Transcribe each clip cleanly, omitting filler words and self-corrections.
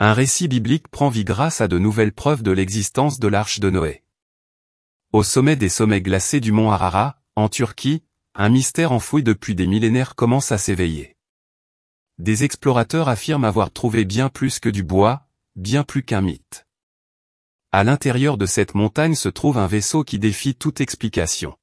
Un récit biblique prend vie grâce à de nouvelles preuves de l'existence de l'arche de Noé. Au sommet des sommets glacés du mont Ararat, en Turquie, un mystère enfoui depuis des millénaires commence à s'éveiller. Des explorateurs affirment avoir trouvé bien plus que du bois, bien plus qu'un mythe. À l'intérieur de cette montagne se trouve un vaisseau qui défie toute explication.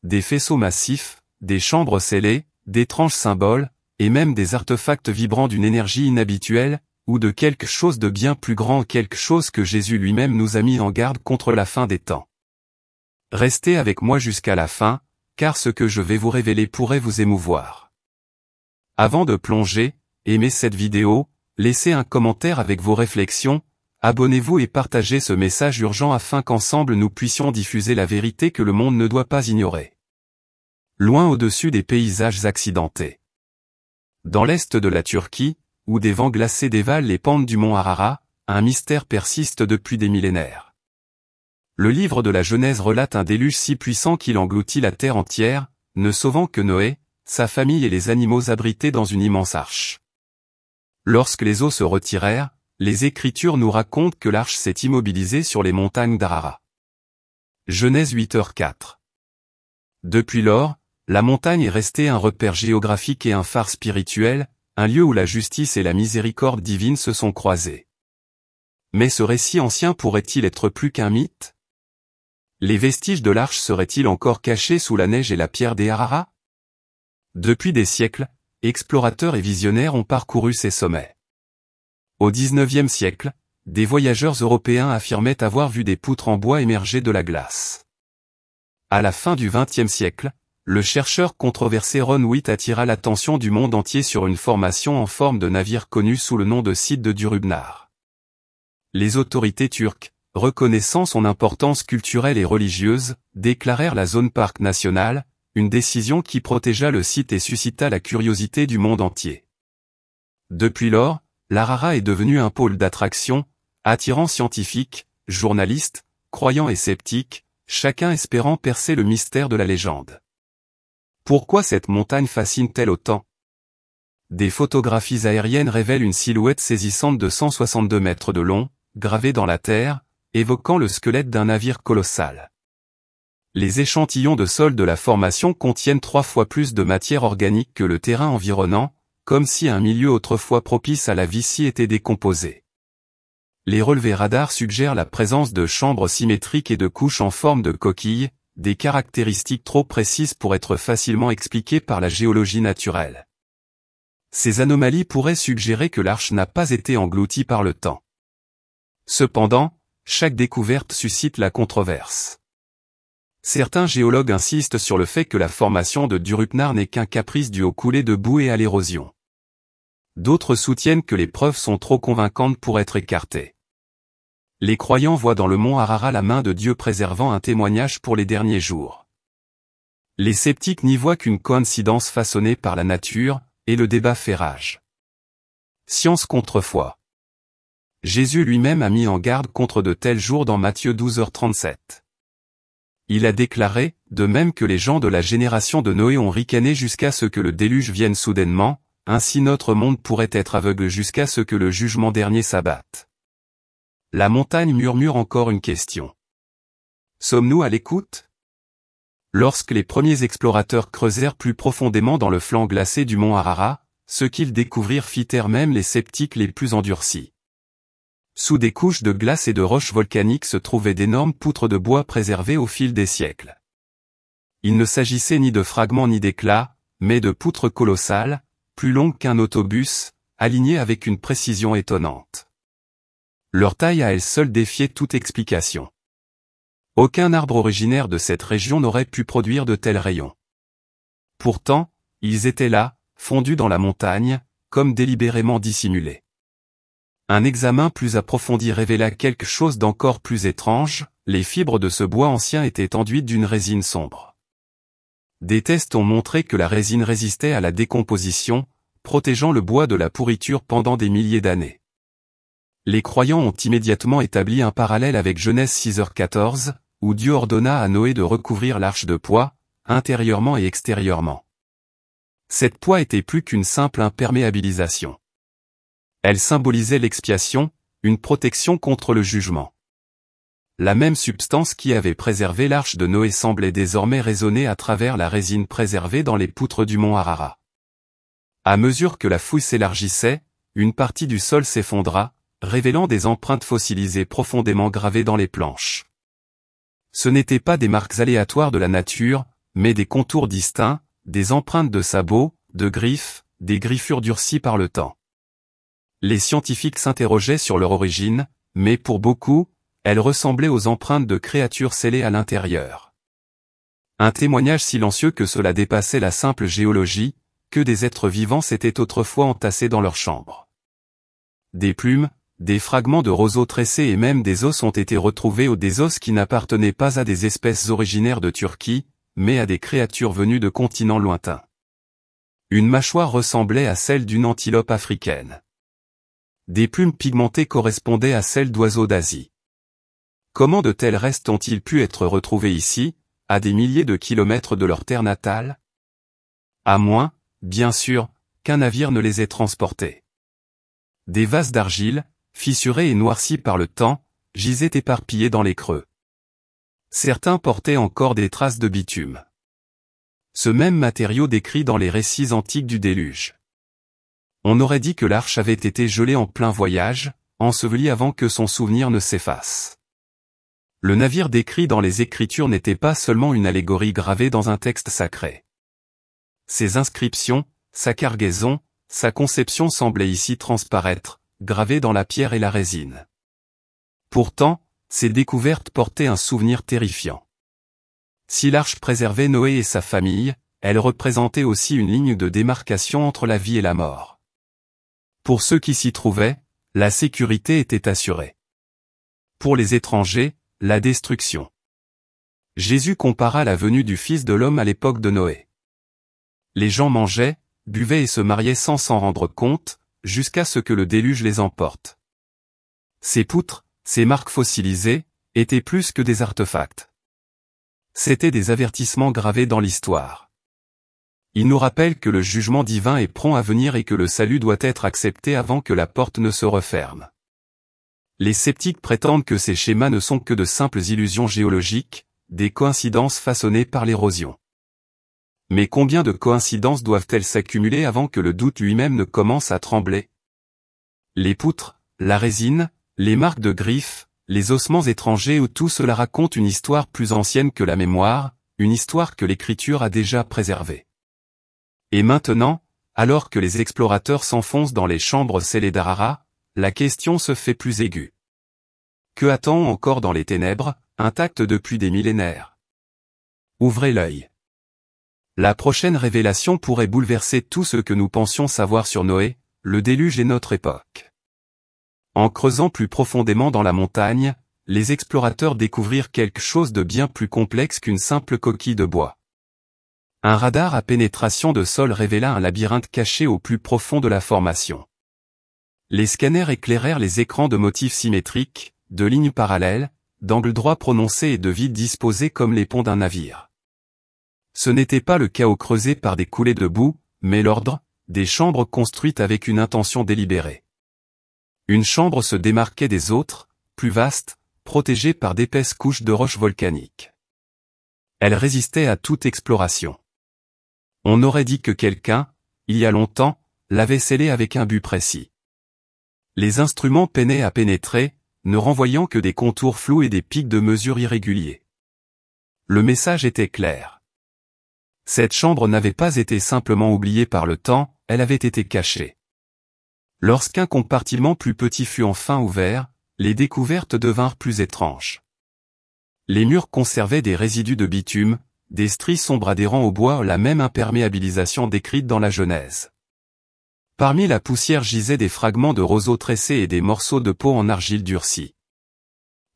Des faisceaux massifs, des chambres scellées, d'étranges symboles, et même des artefacts vibrant d'une énergie inhabituelle, ou de quelque chose de bien plus grand, quelque chose que Jésus lui-même nous a mis en garde contre la fin des temps. Restez avec moi jusqu'à la fin, car ce que je vais vous révéler pourrait vous émouvoir. Avant de plonger, aimez cette vidéo, laissez un commentaire avec vos réflexions, abonnez-vous et partagez ce message urgent afin qu'ensemble nous puissions diffuser la vérité que le monde ne doit pas ignorer. Loin au-dessus des paysages accidentés. Dans l'est de la Turquie, où des vents glacés dévalent les pentes du mont Ararat, un mystère persiste depuis des millénaires. Le livre de la Genèse relate un déluge si puissant qu'il engloutit la terre entière, ne sauvant que Noé, sa famille et les animaux abrités dans une immense arche. Lorsque les eaux se retirèrent, les Écritures nous racontent que l'arche s'est immobilisée sur les montagnes d'Ararat. Genèse 8h4. Depuis lors, la montagne est restée un repère géographique et un phare spirituel, un lieu où la justice et la miséricorde divine se sont croisées. Mais ce récit ancien pourrait-il être plus qu'un mythe? Les vestiges de l'arche seraient-ils encore cachés sous la neige et la pierre des Ararat? Depuis des siècles, explorateurs et visionnaires ont parcouru ces sommets. Au XIXe siècle, des voyageurs européens affirmaient avoir vu des poutres en bois émerger de la glace. À la fin du XXe siècle, le chercheur controversé Ron Witt attira l'attention du monde entier sur une formation en forme de navire connue sous le nom de site de Durubnar. Les autorités turques, reconnaissant son importance culturelle et religieuse, déclarèrent la zone parc national, une décision qui protégea le site et suscita la curiosité du monde entier. Depuis lors, l'Ararat est devenu un pôle d'attraction, attirant scientifiques, journalistes, croyants et sceptiques, chacun espérant percer le mystère de la légende. Pourquoi cette montagne fascine-t-elle autant? Des photographies aériennes révèlent une silhouette saisissante de 162 mètres de long, gravée dans la terre, évoquant le squelette d'un navire colossal. Les échantillons de sol de la formation contiennent 3 fois plus de matière organique que le terrain environnant, comme si un milieu autrefois propice à la vie s'y était décomposé. Les relevés radars suggèrent la présence de chambres symétriques et de couches en forme de coquille, des caractéristiques trop précises pour être facilement expliquées par la géologie naturelle. Ces anomalies pourraient suggérer que l'arche n'a pas été engloutie par le temps. Cependant, chaque découverte suscite la controverse. Certains géologues insistent sur le fait que la formation de Durubnar n'est qu'un caprice dû aux coulées de boue et à l'érosion. D'autres soutiennent que les preuves sont trop convaincantes pour être écartées. Les croyants voient dans le mont Ararat la main de Dieu préservant un témoignage pour les derniers jours. Les sceptiques n'y voient qu'une coïncidence façonnée par la nature, et le débat fait rage. Science contre foi. Jésus lui-même a mis en garde contre de tels jours dans Matthieu 12h37. Il a déclaré, de même que les gens de la génération de Noé ont ricané jusqu'à ce que le déluge vienne soudainement, ainsi notre monde pourrait être aveugle jusqu'à ce que le jugement dernier s'abatte. La montagne murmure encore une question. Sommes-nous à l'écoute? Lorsque les premiers explorateurs creusèrent plus profondément dans le flanc glacé du mont Ararat, ce qu'ils découvrirent fit taire même les sceptiques les plus endurcis. Sous des couches de glace et de roches volcaniques se trouvaient d'énormes poutres de bois préservées au fil des siècles. Il ne s'agissait ni de fragments ni d'éclats, mais de poutres colossales, plus longues qu'un autobus, alignées avec une précision étonnante. Leur taille à elle seule défiait toute explication. Aucun arbre originaire de cette région n'aurait pu produire de tels rayons. Pourtant, ils étaient là, fondus dans la montagne, comme délibérément dissimulés. Un examen plus approfondi révéla quelque chose d'encore plus étrange, les fibres de ce bois ancien étaient enduites d'une résine sombre. Des tests ont montré que la résine résistait à la décomposition, protégeant le bois de la pourriture pendant des milliers d'années. Les croyants ont immédiatement établi un parallèle avec Genèse 6h14, où Dieu ordonna à Noé de recouvrir l'arche de poix, intérieurement et extérieurement. Cette poix était plus qu'une simple imperméabilisation. Elle symbolisait l'expiation, une protection contre le jugement. La même substance qui avait préservé l'arche de Noé semblait désormais résonner à travers la résine préservée dans les poutres du mont Ararat. À mesure que la fouille s'élargissait, une partie du sol s'effondra, révélant des empreintes fossilisées profondément gravées dans les planches. Ce n'étaient pas des marques aléatoires de la nature, mais des contours distincts, des empreintes de sabots, de griffes, des griffures durcies par le temps. Les scientifiques s'interrogeaient sur leur origine, mais pour beaucoup, elles ressemblaient aux empreintes de créatures scellées à l'intérieur. Un témoignage silencieux que cela dépassait la simple géologie, que des êtres vivants s'étaient autrefois entassés dans leurs chambres. Des plumes, des fragments de roseaux tressés et même des os ont été retrouvés ou des os qui n'appartenaient pas à des espèces originaires de Turquie, mais à des créatures venues de continents lointains. Une mâchoire ressemblait à celle d'une antilope africaine. Des plumes pigmentées correspondaient à celles d'oiseaux d'Asie. Comment de tels restes ont-ils pu être retrouvés ici, à des milliers de kilomètres de leur terre natale? À moins, bien sûr, qu'un navire ne les ait transportés. Des vases d'argile, fissurés et noircis par le temps, gisaient éparpillés dans les creux. Certains portaient encore des traces de bitume. Ce même matériau décrit dans les récits antiques du déluge. On aurait dit que l'arche avait été gelée en plein voyage, ensevelie avant que son souvenir ne s'efface. Le navire décrit dans les Écritures n'était pas seulement une allégorie gravée dans un texte sacré. Ses inscriptions, sa cargaison, sa conception semblaient ici transparaître, gravées dans la pierre et la résine. Pourtant, ces découvertes portaient un souvenir terrifiant. Si l'arche préservait Noé et sa famille, elle représentait aussi une ligne de démarcation entre la vie et la mort. Pour ceux qui s'y trouvaient, la sécurité était assurée. Pour les étrangers, la destruction. Jésus compara la venue du Fils de l'homme à l'époque de Noé. Les gens mangeaient, buvaient et se mariaient sans s'en rendre compte, jusqu'à ce que le déluge les emporte. Ces poutres, ces marques fossilisées, étaient plus que des artefacts. C'étaient des avertissements gravés dans l'histoire. Ils nous rappellent que le jugement divin est prompt à venir et que le salut doit être accepté avant que la porte ne se referme. Les sceptiques prétendent que ces schémas ne sont que de simples illusions géologiques, des coïncidences façonnées par l'érosion. Mais combien de coïncidences doivent-elles s'accumuler avant que le doute lui-même ne commence à trembler? Les poutres, la résine, les marques de griffes, les ossements étrangers ou tout cela raconte une histoire plus ancienne que la mémoire, une histoire que l'écriture a déjà préservée. Et maintenant, alors que les explorateurs s'enfoncent dans les chambres scellées d'Ararat, la question se fait plus aiguë. Que attend-on encore dans les ténèbres, intactes depuis des millénaires? Ouvrez l'œil. La prochaine révélation pourrait bouleverser tout ce que nous pensions savoir sur Noé, le déluge et notre époque. En creusant plus profondément dans la montagne, les explorateurs découvrirent quelque chose de bien plus complexe qu'une simple coquille de bois. Un radar à pénétration de sol révéla un labyrinthe caché au plus profond de la formation. Les scanners éclairèrent les écrans de motifs symétriques, de lignes parallèles, d'angles droits prononcés et de vides disposés comme les ponts d'un navire. Ce n'était pas le chaos creusé par des coulées de boue, mais l'ordre, des chambres construites avec une intention délibérée. Une chambre se démarquait des autres, plus vaste, protégée par d'épaisses couches de roches volcaniques. Elle résistait à toute exploration. On aurait dit que quelqu'un, il y a longtemps, l'avait scellée avec un but précis. Les instruments peinaient à pénétrer, ne renvoyant que des contours flous et des pics de mesure irréguliers. Le message était clair. Cette chambre n'avait pas été simplement oubliée par le temps, elle avait été cachée. Lorsqu'un compartiment plus petit fut enfin ouvert, les découvertes devinrent plus étranges. Les murs conservaient des résidus de bitume, des stries sombres adhérant au bois, la même imperméabilisation décrite dans la Genèse. Parmi la poussière gisaient des fragments de roseaux tressés et des morceaux de peau en argile durcie.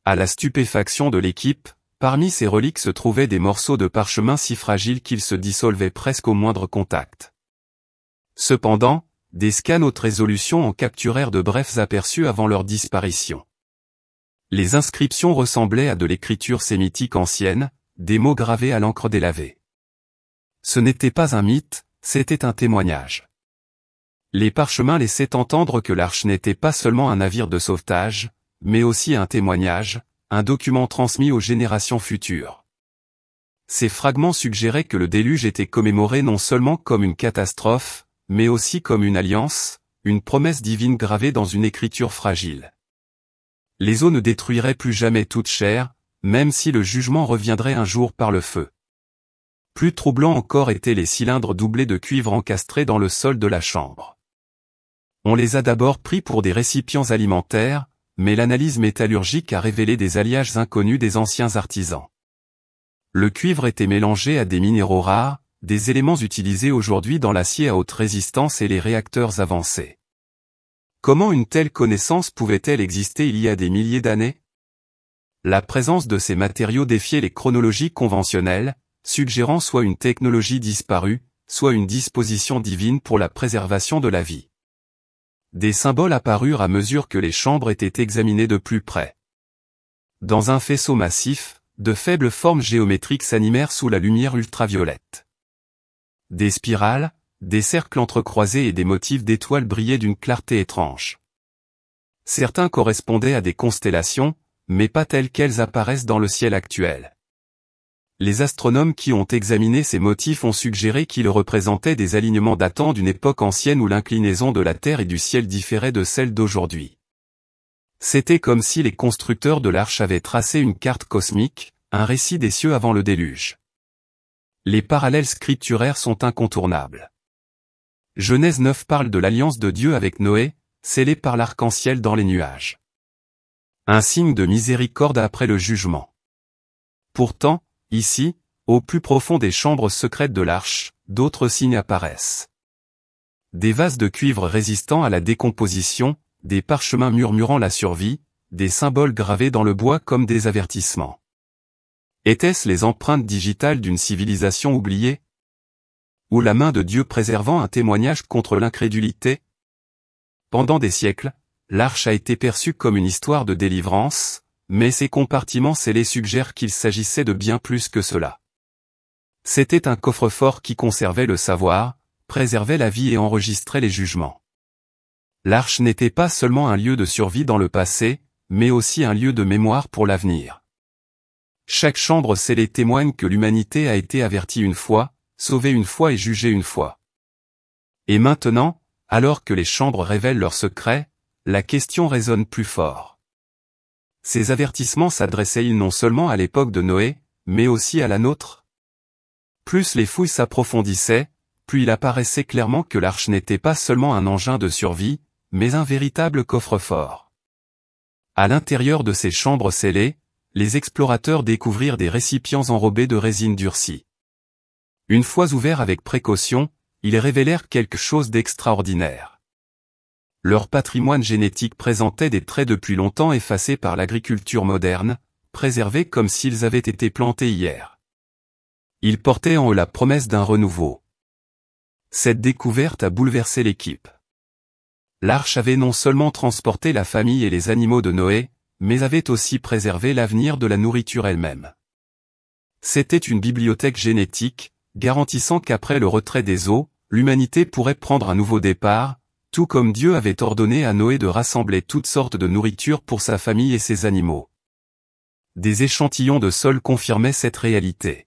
À la stupéfaction de l'équipe, parmi ces reliques se trouvaient des morceaux de parchemin si fragiles qu'ils se dissolvaient presque au moindre contact. Cependant, des scans haute résolution en capturèrent de brefs aperçus avant leur disparition. Les inscriptions ressemblaient à de l'écriture sémitique ancienne, des mots gravés à l'encre délavée. Ce n'était pas un mythe, c'était un témoignage. Les parchemins laissaient entendre que l'arche n'était pas seulement un navire de sauvetage, mais aussi un témoignage, un document transmis aux générations futures. Ces fragments suggéraient que le déluge était commémoré non seulement comme une catastrophe, mais aussi comme une alliance, une promesse divine gravée dans une écriture fragile. Les eaux ne détruiraient plus jamais toute chair, même si le jugement reviendrait un jour par le feu. Plus troublants encore étaient les cylindres doublés de cuivre encastrés dans le sol de la chambre. On les a d'abord pris pour des récipients alimentaires, mais l'analyse métallurgique a révélé des alliages inconnus des anciens artisans. Le cuivre était mélangé à des minéraux rares, des éléments utilisés aujourd'hui dans l'acier à haute résistance et les réacteurs avancés. Comment une telle connaissance pouvait-elle exister il y a des milliers d'années? La présence de ces matériaux défiait les chronologies conventionnelles, suggérant soit une technologie disparue, soit une disposition divine pour la préservation de la vie. Des symboles apparurent à mesure que les chambres étaient examinées de plus près. Dans un faisceau massif, de faibles formes géométriques s'animèrent sous la lumière ultraviolette. Des spirales, des cercles entrecroisés et des motifs d'étoiles brillaient d'une clarté étrange. Certains correspondaient à des constellations, mais pas telles qu'elles apparaissent dans le ciel actuel. Les astronomes qui ont examiné ces motifs ont suggéré qu'ils représentaient des alignements datant d'une époque ancienne où l'inclinaison de la Terre et du ciel différait de celle d'aujourd'hui. C'était comme si les constructeurs de l'arche avaient tracé une carte cosmique, un récit des cieux avant le déluge. Les parallèles scripturaires sont incontournables. Genèse 9 parle de l'alliance de Dieu avec Noé, scellée par l'arc-en-ciel dans les nuages. Un signe de miséricorde après le jugement. Pourtant, ici, au plus profond des chambres secrètes de l'arche, d'autres signes apparaissent. Des vases de cuivre résistants à la décomposition, des parchemins murmurant la survie, des symboles gravés dans le bois comme des avertissements. Étaient-ce les empreintes digitales d'une civilisation oubliée? Ou la main de Dieu préservant un témoignage contre l'incrédulité? Pendant des siècles, l'arche a été perçue comme une histoire de délivrance, mais ses compartiments scellés suggèrent qu'il s'agissait de bien plus que cela. C'était un coffre-fort qui conservait le savoir, préservait la vie et enregistrait les jugements. L'arche n'était pas seulement un lieu de survie dans le passé, mais aussi un lieu de mémoire pour l'avenir. Chaque chambre scellée témoigne que l'humanité a été avertie une fois, sauvée une fois et jugée une fois. Et maintenant, alors que les chambres révèlent leurs secrets, la question résonne plus fort. Ces avertissements s'adressaient-ils non seulement à l'époque de Noé, mais aussi à la nôtre? Plus les fouilles s'approfondissaient, plus il apparaissait clairement que l'arche n'était pas seulement un engin de survie, mais un véritable coffre-fort. À l'intérieur de ces chambres scellées, les explorateurs découvrirent des récipients enrobés de résine durcie. Une fois ouverts avec précaution, ils révélèrent quelque chose d'extraordinaire. Leur patrimoine génétique présentait des traits depuis longtemps effacés par l'agriculture moderne, préservés comme s'ils avaient été plantés hier. Ils portaient en eux la promesse d'un renouveau. Cette découverte a bouleversé l'équipe. L'arche avait non seulement transporté la famille et les animaux de Noé, mais avait aussi préservé l'avenir de la nourriture elle-même. C'était une bibliothèque génétique, garantissant qu'après le retrait des eaux, l'humanité pourrait prendre un nouveau départ, tout comme Dieu avait ordonné à Noé de rassembler toutes sortes de nourriture pour sa famille et ses animaux. Des échantillons de sol confirmaient cette réalité.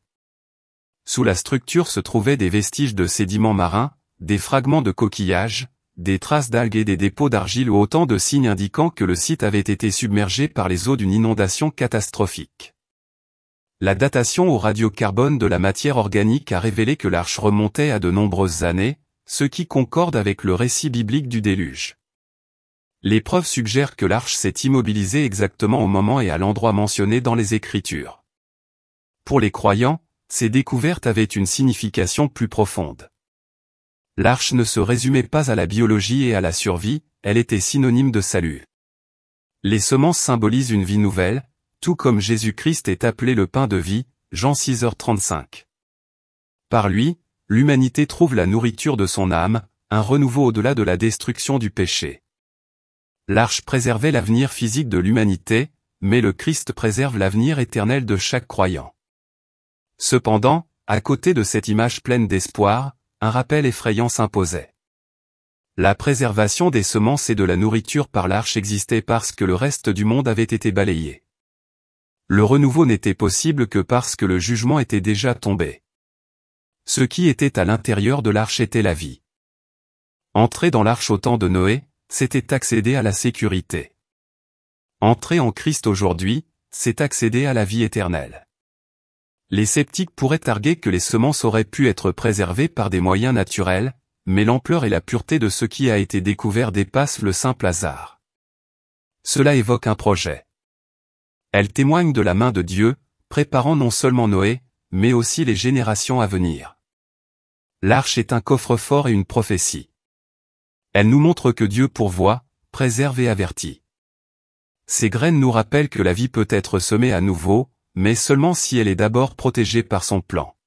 Sous la structure se trouvaient des vestiges de sédiments marins, des fragments de coquillages, des traces d'algues et des dépôts d'argile ou autant de signes indiquant que le site avait été submergé par les eaux d'une inondation catastrophique. La datation au radiocarbone de la matière organique a révélé que l'arche remontait à de nombreuses années, ce qui concorde avec le récit biblique du déluge. Les preuves suggèrent que l'arche s'est immobilisée exactement au moment et à l'endroit mentionné dans les Écritures. Pour les croyants, ces découvertes avaient une signification plus profonde. L'arche ne se résumait pas à la biologie et à la survie, elle était synonyme de salut. Les semences symbolisent une vie nouvelle, tout comme Jésus-Christ est appelé le pain de vie, Jean 6h35. Par lui, l'humanité trouve la nourriture de son âme, un renouveau au-delà de la destruction du péché. L'arche préservait l'avenir physique de l'humanité, mais le Christ préserve l'avenir éternel de chaque croyant. Cependant, à côté de cette image pleine d'espoir, un rappel effrayant s'imposait. La préservation des semences et de la nourriture par l'arche existait parce que le reste du monde avait été balayé. Le renouveau n'était possible que parce que le jugement était déjà tombé. Ce qui était à l'intérieur de l'arche était la vie. Entrer dans l'arche au temps de Noé, c'était accéder à la sécurité. Entrer en Christ aujourd'hui, c'est accéder à la vie éternelle. Les sceptiques pourraient arguer que les semences auraient pu être préservées par des moyens naturels, mais l'ampleur et la pureté de ce qui a été découvert dépassent le simple hasard. Cela évoque un projet. Elle témoigne de la main de Dieu, préparant non seulement Noé, mais aussi les générations à venir. L'arche est un coffre-fort et une prophétie. Elle nous montre que Dieu pourvoit, préserve et avertit. Ces graines nous rappellent que la vie peut être semée à nouveau, mais seulement si elle est d'abord protégée par son plan.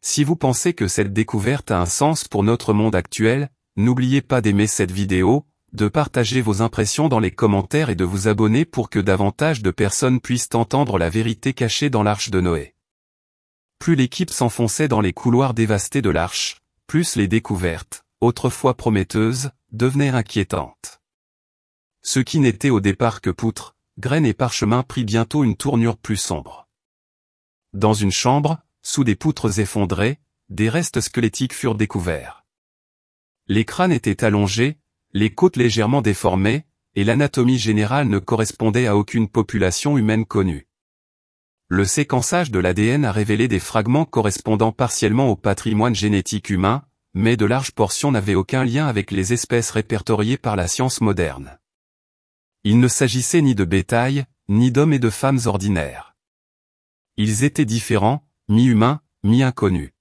Si vous pensez que cette découverte a un sens pour notre monde actuel, n'oubliez pas d'aimer cette vidéo, de partager vos impressions dans les commentaires et de vous abonner pour que davantage de personnes puissent entendre la vérité cachée dans l'arche de Noé. Plus l'équipe s'enfonçait dans les couloirs dévastés de l'arche, plus les découvertes, autrefois prometteuses, devenaient inquiétantes. Ce qui n'était au départ que poutres, graines et parchemin prit bientôt une tournure plus sombre. Dans une chambre, sous des poutres effondrées, des restes squelettiques furent découverts. Les crânes étaient allongés, les côtes légèrement déformées, et l'anatomie générale ne correspondait à aucune population humaine connue. Le séquençage de l'ADN a révélé des fragments correspondant partiellement au patrimoine génétique humain, mais de larges portions n'avaient aucun lien avec les espèces répertoriées par la science moderne. Il ne s'agissait ni de bétail, ni d'hommes et de femmes ordinaires. Ils étaient différents, mi-humains, mi-inconnus.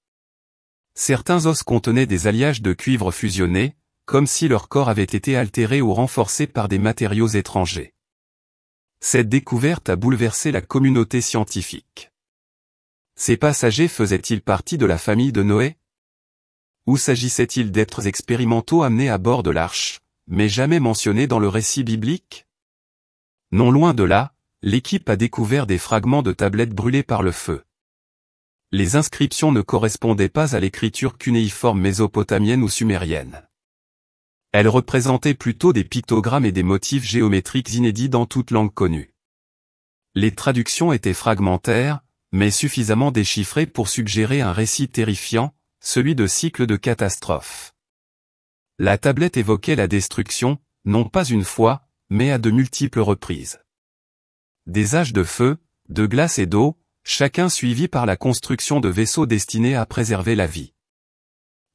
Certains os contenaient des alliages de cuivre fusionnés, comme si leur corps avait été altéré ou renforcé par des matériaux étrangers. Cette découverte a bouleversé la communauté scientifique. Ces passagers faisaient-ils partie de la famille de Noé? Ou s'agissait-il d'êtres expérimentaux amenés à bord de l'arche, mais jamais mentionnés dans le récit biblique? Non loin de là, l'équipe a découvert des fragments de tablettes brûlées par le feu. Les inscriptions ne correspondaient pas à l'écriture cunéiforme mésopotamienne ou sumérienne. Elles représentaient plutôt des pictogrammes et des motifs géométriques inédits dans toute langue connue. Les traductions étaient fragmentaires, mais suffisamment déchiffrées pour suggérer un récit terrifiant, celui de cycles de catastrophes. La tablette évoquait la destruction, non pas une fois, mais à de multiples reprises. Des âges de feu, de glace et d'eau, chacun suivi par la construction de vaisseaux destinés à préserver la vie.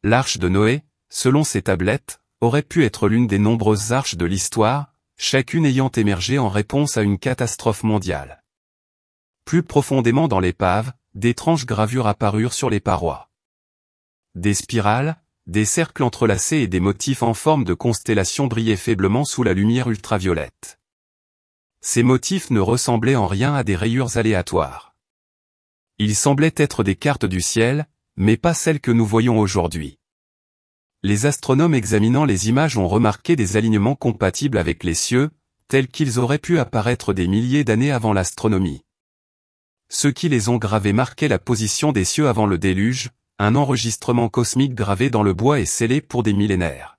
L'arche de Noé, selon ces tablettes, aurait pu être l'une des nombreuses arches de l'histoire, chacune ayant émergé en réponse à une catastrophe mondiale. Plus profondément dans l'épave, d'étranges gravures apparurent sur les parois. Des spirales, des cercles entrelacés et des motifs en forme de constellation brillaient faiblement sous la lumière ultraviolette. Ces motifs ne ressemblaient en rien à des rayures aléatoires. Ils semblaient être des cartes du ciel, mais pas celles que nous voyons aujourd'hui. Les astronomes examinant les images ont remarqué des alignements compatibles avec les cieux, tels qu'ils auraient pu apparaître des milliers d'années avant l'astronomie. Ceux qui les ont gravés marquaient la position des cieux avant le déluge, un enregistrement cosmique gravé dans le bois et scellé pour des millénaires.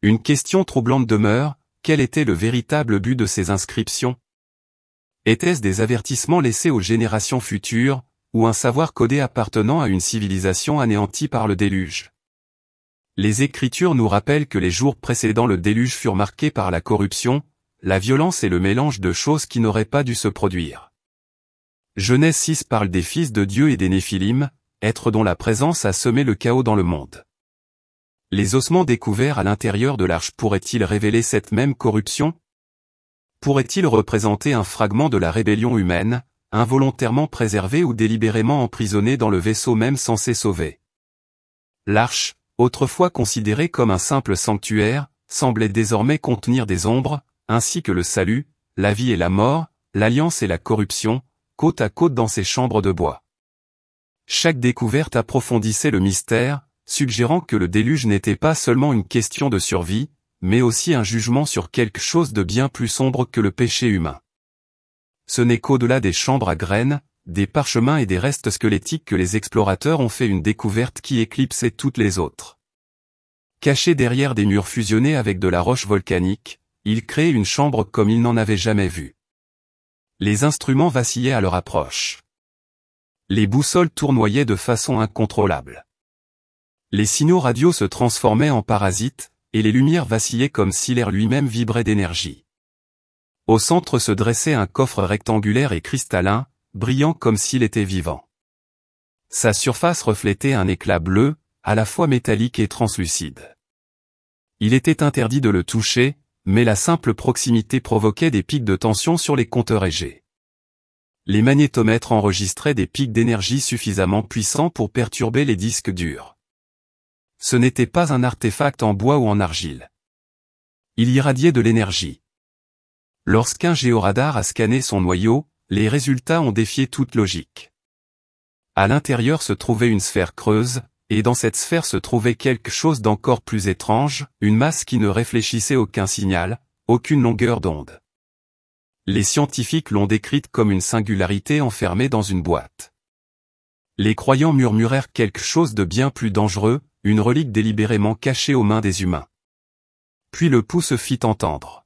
Une question troublante demeure, quel était le véritable but de ces inscriptions? Étaient-ce des avertissements laissés aux générations futures, ou un savoir codé appartenant à une civilisation anéantie par le déluge? Les Écritures nous rappellent que les jours précédant le déluge furent marqués par la corruption, la violence et le mélange de choses qui n'auraient pas dû se produire. Genèse 6 parle des fils de Dieu et des Néphilim, êtres dont la présence a semé le chaos dans le monde. Les ossements découverts à l'intérieur de l'arche pourraient-ils révéler cette même corruption? Pourraient-ils représenter un fragment de la rébellion humaine, involontairement préservé ou délibérément emprisonné dans le vaisseau même censé sauver? L'arche, autrefois considérée comme un simple sanctuaire, semblait désormais contenir des ombres, ainsi que le salut, la vie et la mort, l'alliance et la corruption, côte à côte dans ces chambres de bois. Chaque découverte approfondissait le mystère, suggérant que le déluge n'était pas seulement une question de survie, mais aussi un jugement sur quelque chose de bien plus sombre que le péché humain. Ce n'est qu'au-delà des chambres à graines, des parchemins et des restes squelettiques que les explorateurs ont fait une découverte qui éclipsait toutes les autres. Caché derrière des murs fusionnés avec de la roche volcanique, il créait une chambre comme il n'en avait jamais vu. Les instruments vacillaient à leur approche. Les boussoles tournoyaient de façon incontrôlable. Les signaux radio se transformaient en parasites, et les lumières vacillaient comme si l'air lui-même vibrait d'énergie. Au centre se dressait un coffre rectangulaire et cristallin, brillant comme s'il était vivant. Sa surface reflétait un éclat bleu, à la fois métallique et translucide. Il était interdit de le toucher, mais la simple proximité provoquait des pics de tension sur les compteurs EG. Les magnétomètres enregistraient des pics d'énergie suffisamment puissants pour perturber les disques durs. Ce n'était pas un artefact en bois ou en argile. Il irradiait de l'énergie. Lorsqu'un géoradar a scanné son noyau, les résultats ont défié toute logique. À l'intérieur se trouvait une sphère creuse, et dans cette sphère se trouvait quelque chose d'encore plus étrange, une masse qui ne réfléchissait aucun signal, aucune longueur d'onde. Les scientifiques l'ont décrite comme une singularité enfermée dans une boîte. Les croyants murmurèrent quelque chose de bien plus dangereux, une relique délibérément cachée aux mains des humains. Puis le pouls se fit entendre.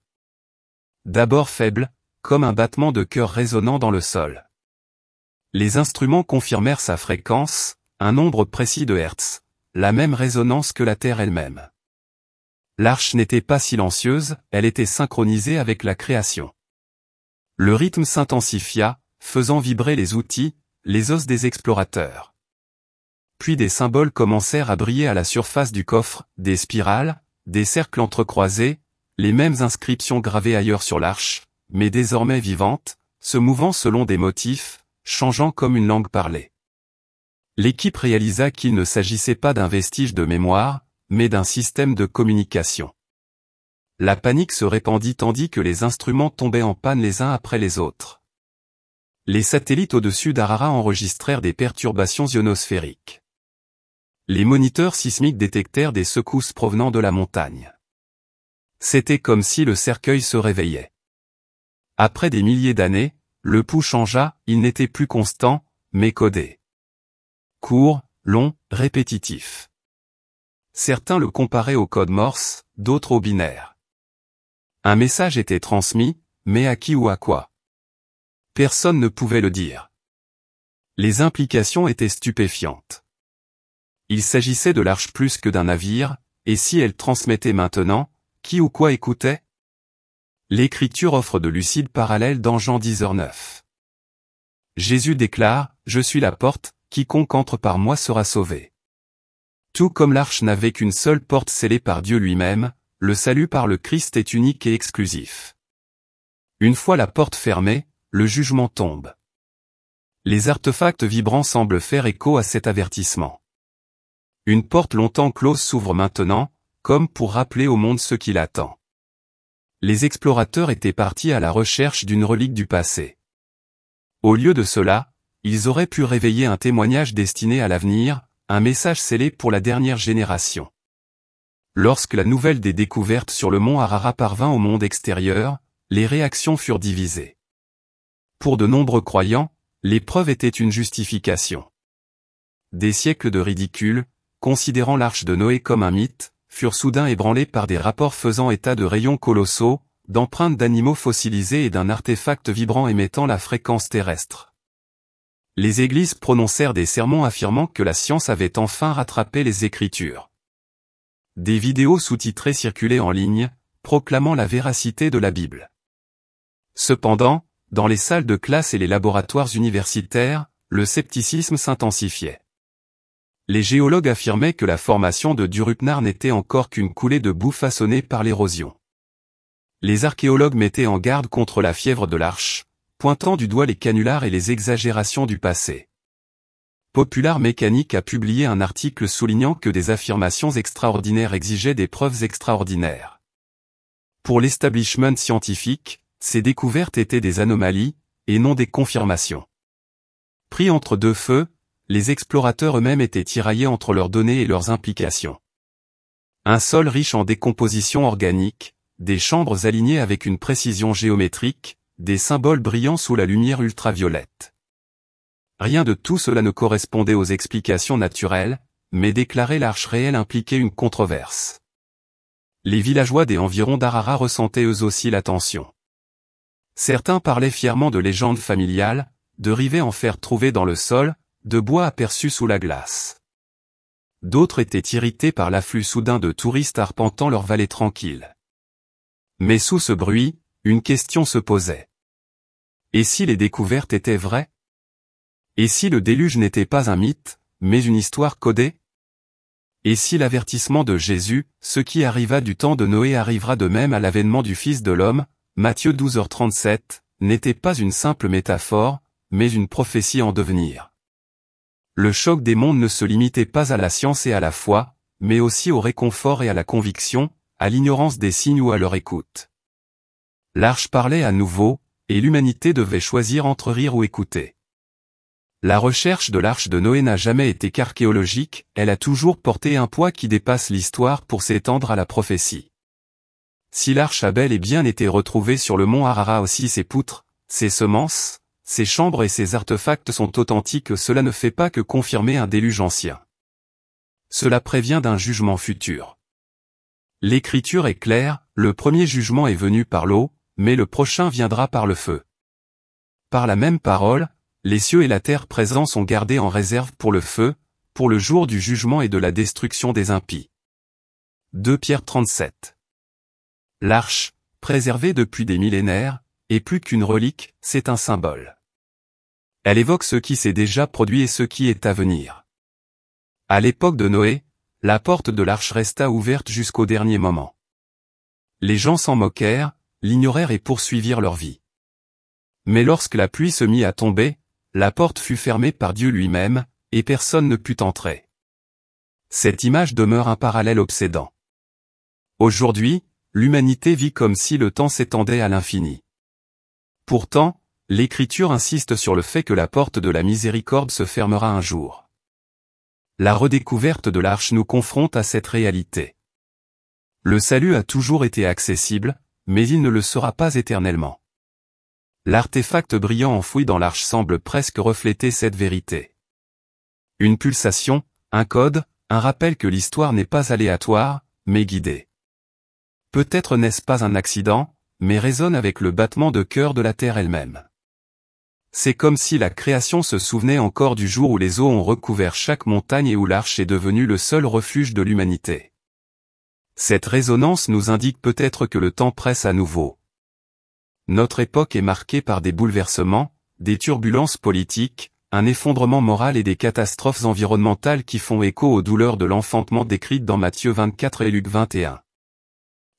D'abord faible, comme un battement de cœur résonnant dans le sol. Les instruments confirmèrent sa fréquence, un nombre précis de hertz, la même résonance que la Terre elle-même. L'arche n'était pas silencieuse, elle était synchronisée avec la création. Le rythme s'intensifia, faisant vibrer les outils, les os des explorateurs. Puis des symboles commencèrent à briller à la surface du coffre, des spirales, des cercles entrecroisés, les mêmes inscriptions gravées ailleurs sur l'arche, mais désormais vivantes, se mouvant selon des motifs, changeant comme une langue parlée. L'équipe réalisa qu'il ne s'agissait pas d'un vestige de mémoire, mais d'un système de communication. La panique se répandit tandis que les instruments tombaient en panne les uns après les autres. Les satellites au-dessus d'Harara enregistrèrent des perturbations ionosphériques. Les moniteurs sismiques détectèrent des secousses provenant de la montagne. C'était comme si le cercueil se réveillait. Après des milliers d'années, le pouls changea, il n'était plus constant, mais codé. Court, long, répétitif. Certains le comparaient au code Morse, d'autres au binaire. Un message était transmis, mais à qui ou à quoi? Personne ne pouvait le dire. Les implications étaient stupéfiantes. Il s'agissait de l'arche plus que d'un navire, et si elle transmettait maintenant, qui ou quoi écoutait? L'Écriture offre de lucides parallèles dans Jean 10h9. Jésus déclare, « Je suis la porte, quiconque entre par moi sera sauvé. » Tout comme l'arche n'avait qu'une seule porte scellée par Dieu lui-même, le salut par le Christ est unique et exclusif. Une fois la porte fermée, le jugement tombe. Les artefacts vibrants semblent faire écho à cet avertissement. Une porte longtemps close s'ouvre maintenant, comme pour rappeler au monde ce qui l'attend. Les explorateurs étaient partis à la recherche d'une relique du passé. Au lieu de cela, ils auraient pu réveiller un témoignage destiné à l'avenir, un message scellé pour la dernière génération. Lorsque la nouvelle des découvertes sur le mont Harara parvint au monde extérieur, les réactions furent divisées. Pour de nombreux croyants, l'épreuve était une justification. Des siècles de ridicule, considérant l'arche de Noé comme un mythe, furent soudain ébranlés par des rapports faisant état de rayons colossaux, d'empreintes d'animaux fossilisés et d'un artefact vibrant émettant la fréquence terrestre. Les églises prononcèrent des sermons affirmant que la science avait enfin rattrapé les Écritures. Des vidéos sous-titrées circulaient en ligne, proclamant la véracité de la Bible. Cependant, dans les salles de classe et les laboratoires universitaires, le scepticisme s'intensifiait. Les géologues affirmaient que la formation de Durupnar n'était encore qu'une coulée de boue façonnée par l'érosion. Les archéologues mettaient en garde contre la fièvre de l'arche, pointant du doigt les canulars et les exagérations du passé. Popular Mécanique a publié un article soulignant que des affirmations extraordinaires exigeaient des preuves extraordinaires. Pour l'establishment scientifique, ces découvertes étaient des anomalies, et non des confirmations. Pris entre deux feux, les explorateurs eux-mêmes étaient tiraillés entre leurs données et leurs implications. Un sol riche en décomposition organique, des chambres alignées avec une précision géométrique, des symboles brillants sous la lumière ultraviolette. Rien de tout cela ne correspondait aux explications naturelles, mais déclarer l'arche réelle impliquait une controverse. les villageois des environs d'Arara ressentaient eux aussi la tension. Certains parlaient fièrement de légendes familiales, de rivets en fer trouvés dans le sol, de bois aperçus sous la glace. D'autres étaient irrités par l'afflux soudain de touristes arpentant leur vallée tranquille. Mais sous ce bruit, une question se posait. Et si les découvertes étaient vraies? Et si le déluge n'était pas un mythe, mais une histoire codée? Et si l'avertissement de Jésus, ce qui arriva du temps de Noé arrivera de même à l'avènement du Fils de l'homme, Matthieu 12h37, n'était pas une simple métaphore, mais une prophétie en devenir. Le choc des mondes ne se limitait pas à la science et à la foi, mais aussi au réconfort et à la conviction, à l'ignorance des signes ou à leur écoute. L'arche parlait à nouveau, et l'humanité devait choisir entre rire ou écouter. La recherche de l'arche de Noé n'a jamais été qu'archéologique, elle a toujours porté un poids qui dépasse l'histoire pour s'étendre à la prophétie. Si l'arche a bel et bien été retrouvée sur le mont Arara aussi, ses poutres, ses semences, ses chambres et ses artefacts sont authentiques, cela ne fait pas que confirmer un déluge ancien. Cela prévient d'un jugement futur. L'écriture est claire, le premier jugement est venu par l'eau, mais le prochain viendra par le feu. Par la même parole, les cieux et la terre présents sont gardés en réserve pour le feu, pour le jour du jugement et de la destruction des impies. 2 Pierre 37. L'arche, préservée depuis des millénaires, est plus qu'une relique, c'est un symbole. Elle évoque ce qui s'est déjà produit et ce qui est à venir. À l'époque de Noé, la porte de l'arche resta ouverte jusqu'au dernier moment. Les gens s'en moquèrent, l'ignorèrent et poursuivirent leur vie. Mais lorsque la pluie se mit à tomber, la porte fut fermée par Dieu lui-même, et personne ne put entrer. Cette image demeure un parallèle obsédant. Aujourd'hui, l'humanité vit comme si le temps s'étendait à l'infini. Pourtant, l'Écriture insiste sur le fait que la porte de la miséricorde se fermera un jour. La redécouverte de l'arche nous confronte à cette réalité. Le salut a toujours été accessible, mais il ne le sera pas éternellement. L'artefact brillant enfoui dans l'arche semble presque refléter cette vérité. Une pulsation, un code, un rappel que l'histoire n'est pas aléatoire, mais guidée. Peut-être n'est-ce pas un accident, mais résonne avec le battement de cœur de la terre elle-même. C'est comme si la création se souvenait encore du jour où les eaux ont recouvert chaque montagne et où l'arche est devenue le seul refuge de l'humanité. Cette résonance nous indique peut-être que le temps presse à nouveau. Notre époque est marquée par des bouleversements, des turbulences politiques, un effondrement moral et des catastrophes environnementales qui font écho aux douleurs de l'enfantement décrites dans Matthieu 24 et Luc 21.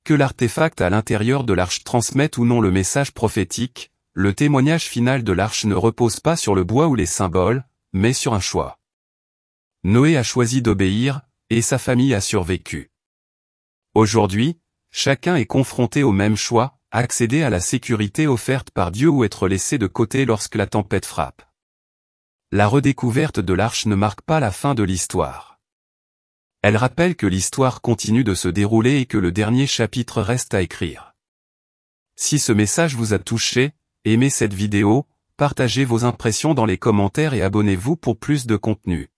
Que l'artefact à l'intérieur de l'arche transmette ou non le message prophétique, le témoignage final de l'arche ne repose pas sur le bois ou les symboles, mais sur un choix. Noé a choisi d'obéir, et sa famille a survécu. Aujourd'hui, chacun est confronté au même choix, accéder à la sécurité offerte par Dieu ou être laissé de côté lorsque la tempête frappe. La redécouverte de l'arche ne marque pas la fin de l'histoire. Elle rappelle que l'histoire continue de se dérouler et que le dernier chapitre reste à écrire. Si ce message vous a touché, aimez cette vidéo, partagez vos impressions dans les commentaires et abonnez-vous pour plus de contenu.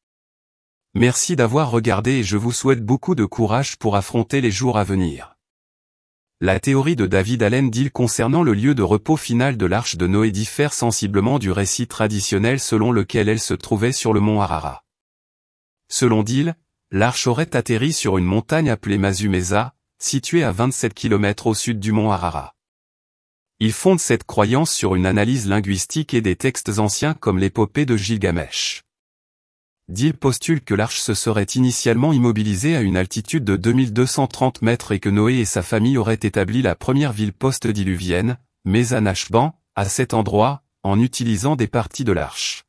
Merci d'avoir regardé et je vous souhaite beaucoup de courage pour affronter les jours à venir. La théorie de David Allen Dill concernant le lieu de repos final de l'arche de Noé diffère sensiblement du récit traditionnel selon lequel elle se trouvait sur le mont Arara. Selon Dill, l'arche aurait atterri sur une montagne appelée Mazu Mesa, située à 27 km au sud du mont Arara. Il fonde cette croyance sur une analyse linguistique et des textes anciens comme l'épopée de Gilgamesh. Dill postule que l'arche se serait initialement immobilisée à une altitude de 2230 mètres et que Noé et sa famille auraient établi la première ville post-diluvienne, Mesa Nashban, à cet endroit, en utilisant des parties de l'arche.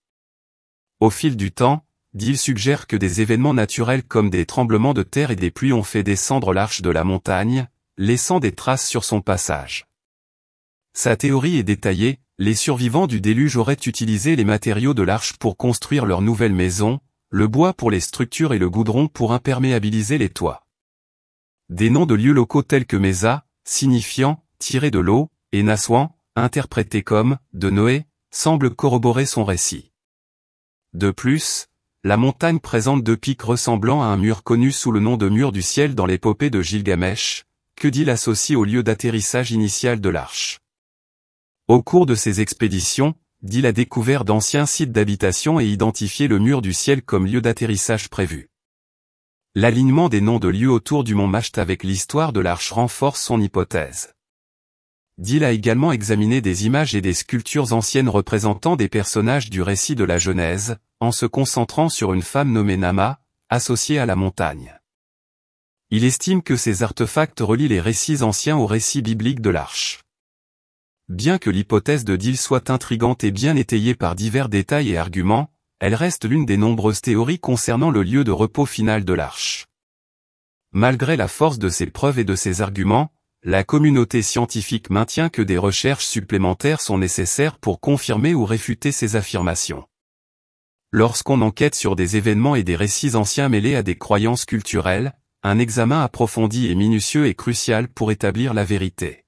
Au fil du temps, Dill suggère que des événements naturels comme des tremblements de terre et des pluies ont fait descendre l'arche de la montagne, laissant des traces sur son passage. Sa théorie est détaillée, les survivants du déluge auraient utilisé les matériaux de l'arche pour construire leur nouvelle maison, le bois pour les structures et le goudron pour imperméabiliser les toits. Des noms de lieux locaux tels que Mesa, signifiant « tiré de l'eau », et Naswan, interprété comme « de Noé », semblent corroborer son récit. De plus, la montagne présente deux pics ressemblant à un mur connu sous le nom de mur du ciel dans l'épopée de Gilgamesh, que dit associe au lieu d'atterrissage initial de l'arche. Au cours de ces expéditions, Dill a découvert d'anciens sites d'habitation et identifié le mur du ciel comme lieu d'atterrissage prévu. L'alignement des noms de lieux autour du mont Masht avec l'histoire de l'arche renforce son hypothèse. Dill a également examiné des images et des sculptures anciennes représentant des personnages du récit de la Genèse, en se concentrant sur une femme nommée Nama, associée à la montagne. Il estime que ces artefacts relient les récits anciens aux récits bibliques de l'arche. Bien que l'hypothèse de Dill soit intrigante et bien étayée par divers détails et arguments, elle reste l'une des nombreuses théories concernant le lieu de repos final de l'arche. Malgré la force de ces preuves et de ces arguments, la communauté scientifique maintient que des recherches supplémentaires sont nécessaires pour confirmer ou réfuter ces affirmations. Lorsqu'on enquête sur des événements et des récits anciens mêlés à des croyances culturelles, un examen approfondi et minutieux est crucial pour établir la vérité.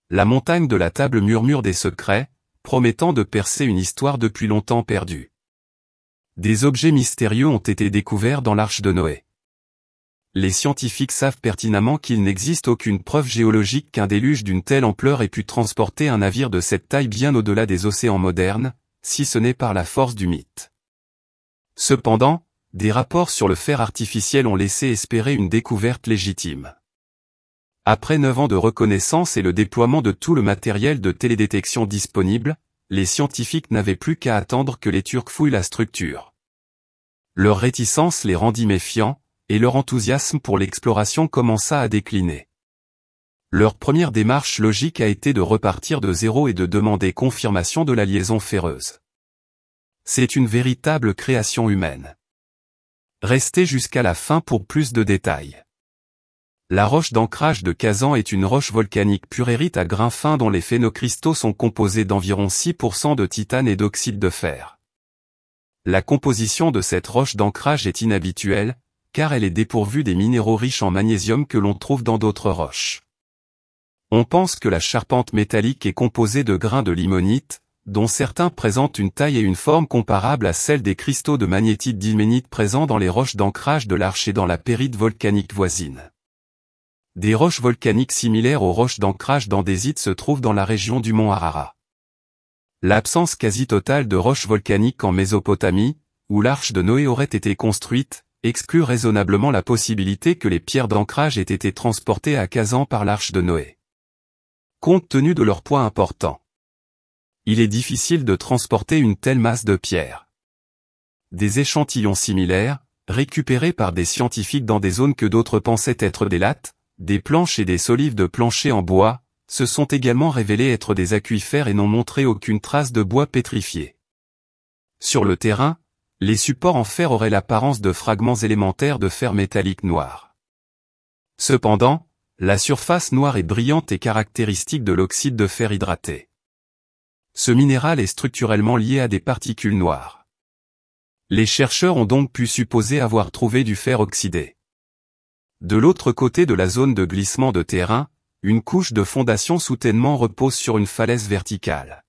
La montagne de la table murmure des secrets, promettant de percer une histoire depuis longtemps perdue. Des objets mystérieux ont été découverts dans l'arche de Noé. Les scientifiques savent pertinemment qu'il n'existe aucune preuve géologique qu'un déluge d'une telle ampleur ait pu transporter un navire de cette taille bien au-delà des océans modernes, si ce n'est par la force du mythe. Cependant, des rapports sur le fer artificiel ont laissé espérer une découverte légitime. Après 9 ans de reconnaissance et le déploiement de tout le matériel de télédétection disponible, les scientifiques n'avaient plus qu'à attendre que les Turcs fouillent la structure. Leur réticence les rendit méfiants, et leur enthousiasme pour l'exploration commença à décliner. Leur première démarche logique a été de repartir de zéro et de demander confirmation de la liaison ferreuse. C'est une véritable création humaine. Restez jusqu'à la fin pour plus de détails. La roche d'ancrage de Kazan est une roche volcanique purérite à grains fins dont les phénocristaux sont composés d'environ 6% de titane et d'oxyde de fer. La composition de cette roche d'ancrage est inhabituelle, car elle est dépourvue des minéraux riches en magnésium que l'on trouve dans d'autres roches. On pense que la charpente métallique est composée de grains de limonite, dont certains présentent une taille et une forme comparables à celles des cristaux de magnétite d'ilménite présents dans les roches d'ancrage de l'arche et dans la périte volcanique voisine. Des roches volcaniques similaires aux roches d'ancrage d'andésite se trouvent dans la région du mont Ararat. L'absence quasi totale de roches volcaniques en Mésopotamie, où l'arche de Noé aurait été construite, exclut raisonnablement la possibilité que les pierres d'ancrage aient été transportées à Kazan par l'arche de Noé. Compte tenu de leur poids important, il est difficile de transporter une telle masse de pierres. Des échantillons similaires, récupérés par des scientifiques dans des zones que d'autres pensaient être des lattes, des planches et des solives de plancher en bois, se sont également révélés être des aquifères et n'ont montré aucune trace de bois pétrifié. Sur le terrain, les supports en fer auraient l'apparence de fragments élémentaires de fer métallique noir. Cependant, la surface noire et brillante est caractéristique de l'oxyde de fer hydraté. Ce minéral est structurellement lié à des particules noires. Les chercheurs ont donc pu supposer avoir trouvé du fer oxydé. De l'autre côté de la zone de glissement de terrain, une couche de fondation soutènement repose sur une falaise verticale.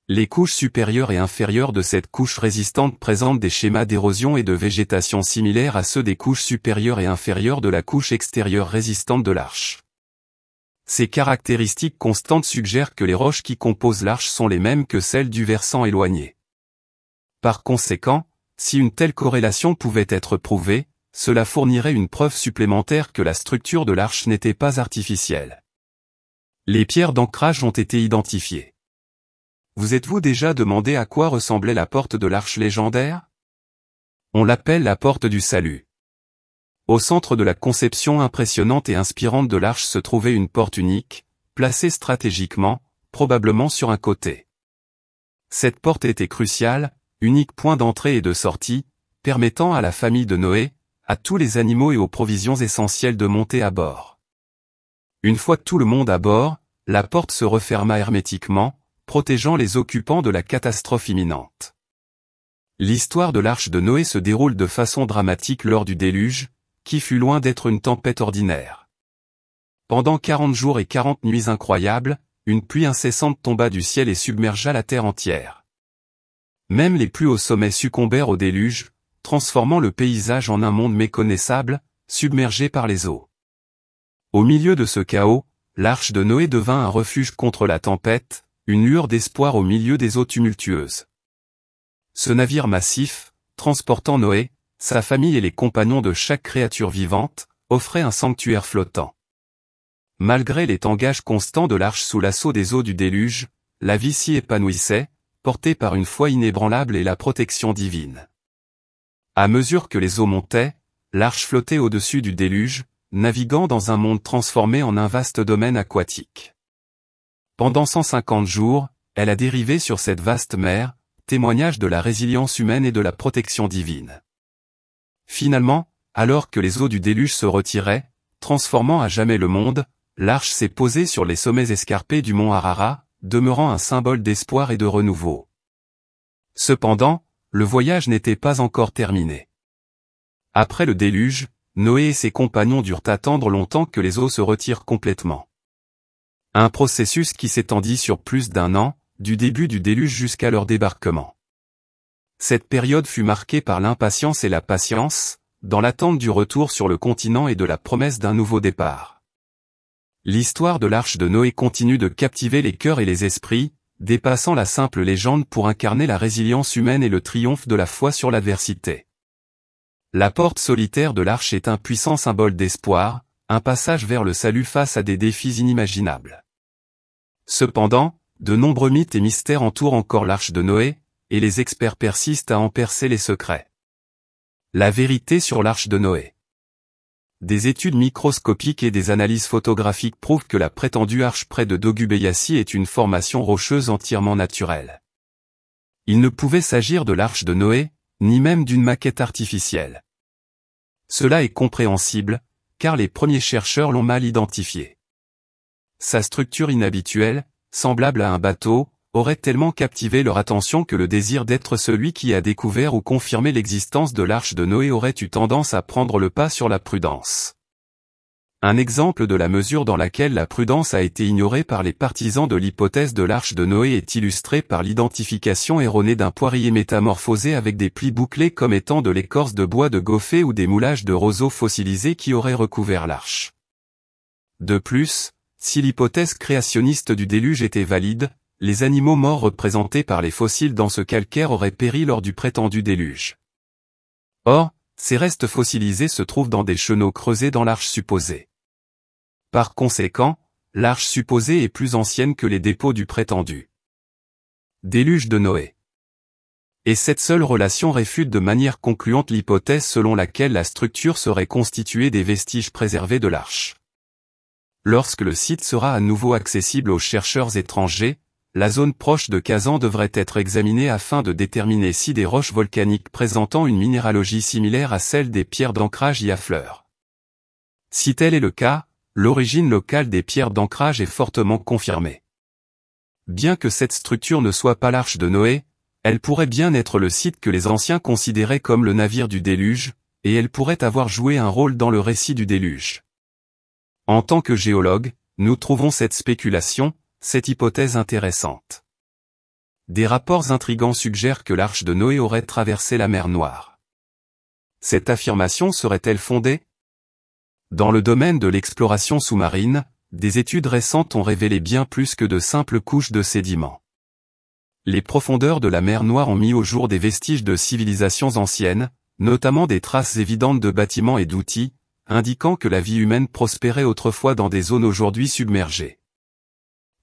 Les couches supérieures et inférieures de cette couche résistante présentent des schémas d'érosion et de végétation similaires à ceux des couches supérieures et inférieures de la couche extérieure résistante de l'arche. Ces caractéristiques constantes suggèrent que les roches qui composent l'arche sont les mêmes que celles du versant éloigné. Par conséquent, si une telle corrélation pouvait être prouvée, cela fournirait une preuve supplémentaire que la structure de l'arche n'était pas artificielle. Les pierres d'ancrage ont été identifiées. Vous êtes-vous déjà demandé à quoi ressemblait la porte de l'arche légendaire? On l'appelle la porte du salut. Au centre de la conception impressionnante et inspirante de l'arche se trouvait une porte unique, placée stratégiquement, probablement sur un côté. Cette porte était cruciale, unique point d'entrée et de sortie, permettant à la famille de Noé, à tous les animaux et aux provisions essentielles de monter à bord. Une fois tout le monde à bord, la porte se referma hermétiquement, protégeant les occupants de la catastrophe imminente. L'histoire de l'arche de Noé se déroule de façon dramatique lors du déluge, qui fut loin d'être une tempête ordinaire. Pendant 40 jours et 40 nuits incroyables, une pluie incessante tomba du ciel et submergea la terre entière. Même les plus hauts sommets succombèrent au déluge, transformant le paysage en un monde méconnaissable, submergé par les eaux. Au milieu de ce chaos, l'arche de Noé devint un refuge contre la tempête, une lueur d'espoir au milieu des eaux tumultueuses. Ce navire massif, transportant Noé, sa famille et les compagnons de chaque créature vivante, offrait un sanctuaire flottant. Malgré les tangages constants de l'arche sous l'assaut des eaux du déluge, la vie s'y épanouissait, portée par une foi inébranlable et la protection divine. À mesure que les eaux montaient, l'arche flottait au-dessus du déluge, naviguant dans un monde transformé en un vaste domaine aquatique. Pendant 150 jours, elle a dérivé sur cette vaste mer, témoignage de la résilience humaine et de la protection divine. Finalement, alors que les eaux du déluge se retiraient, transformant à jamais le monde, l'arche s'est posée sur les sommets escarpés du mont Ararat, demeurant un symbole d'espoir et de renouveau. Cependant, le voyage n'était pas encore terminé. Après le déluge, Noé et ses compagnons durent attendre longtemps que les eaux se retirent complètement. Un processus qui s'étendit sur plus d'1 an, du début du déluge jusqu'à leur débarquement. Cette période fut marquée par l'impatience et la patience, dans l'attente du retour sur le continent et de la promesse d'un nouveau départ. L'histoire de l'arche de Noé continue de captiver les cœurs et les esprits, dépassant la simple légende pour incarner la résilience humaine et le triomphe de la foi sur l'adversité. La porte solitaire de l'arche est un puissant symbole d'espoir, un passage vers le salut face à des défis inimaginables. Cependant, de nombreux mythes et mystères entourent encore l'arche de Noé, et les experts persistent à en percer les secrets. La vérité sur l'arche de Noé. Des études microscopiques et des analyses photographiques prouvent que la prétendue arche près de Dogubeyassi est une formation rocheuse entièrement naturelle. Il ne pouvait s'agir de l'arche de Noé, ni même d'une maquette artificielle. Cela est compréhensible, car les premiers chercheurs l'ont mal identifiée. Sa structure inhabituelle, semblable à un bateau, aurait tellement captivé leur attention que le désir d'être celui qui a découvert ou confirmé l'existence de l'arche de Noé aurait eu tendance à prendre le pas sur la prudence. Un exemple de la mesure dans laquelle la prudence a été ignorée par les partisans de l'hypothèse de l'arche de Noé est illustré par l'identification erronée d'un poirier métamorphosé avec des plis bouclés comme étant de l'écorce de bois de goffé ou des moulages de roseaux fossilisés qui auraient recouvert l'arche. De plus, si l'hypothèse créationniste du déluge était valide, les animaux morts représentés par les fossiles dans ce calcaire auraient péri lors du prétendu déluge. Or, ces restes fossilisés se trouvent dans des chenaux creusés dans l'arche supposée. Par conséquent, l'arche supposée est plus ancienne que les dépôts du prétendu déluge de Noé. Et cette seule relation réfute de manière concluante l'hypothèse selon laquelle la structure serait constituée des vestiges préservés de l'arche. Lorsque le site sera à nouveau accessible aux chercheurs étrangers, la zone proche de Kazan devrait être examinée afin de déterminer si des roches volcaniques présentant une minéralogie similaire à celle des pierres d'ancrage y affleurent. Si tel est le cas, l'origine locale des pierres d'ancrage est fortement confirmée. Bien que cette structure ne soit pas l'arche de Noé, elle pourrait bien être le site que les anciens considéraient comme le navire du déluge, et elle pourrait avoir joué un rôle dans le récit du déluge. En tant que géologue, nous trouvons cette spéculation, cette hypothèse intéressante. Des rapports intrigants suggèrent que l'arche de Noé aurait traversé la mer Noire. Cette affirmation serait-elle fondée? Dans le domaine de l'exploration sous-marine, des études récentes ont révélé bien plus que de simples couches de sédiments. Les profondeurs de la mer Noire ont mis au jour des vestiges de civilisations anciennes, notamment des traces évidentes de bâtiments et d'outils, indiquant que la vie humaine prospérait autrefois dans des zones aujourd'hui submergées.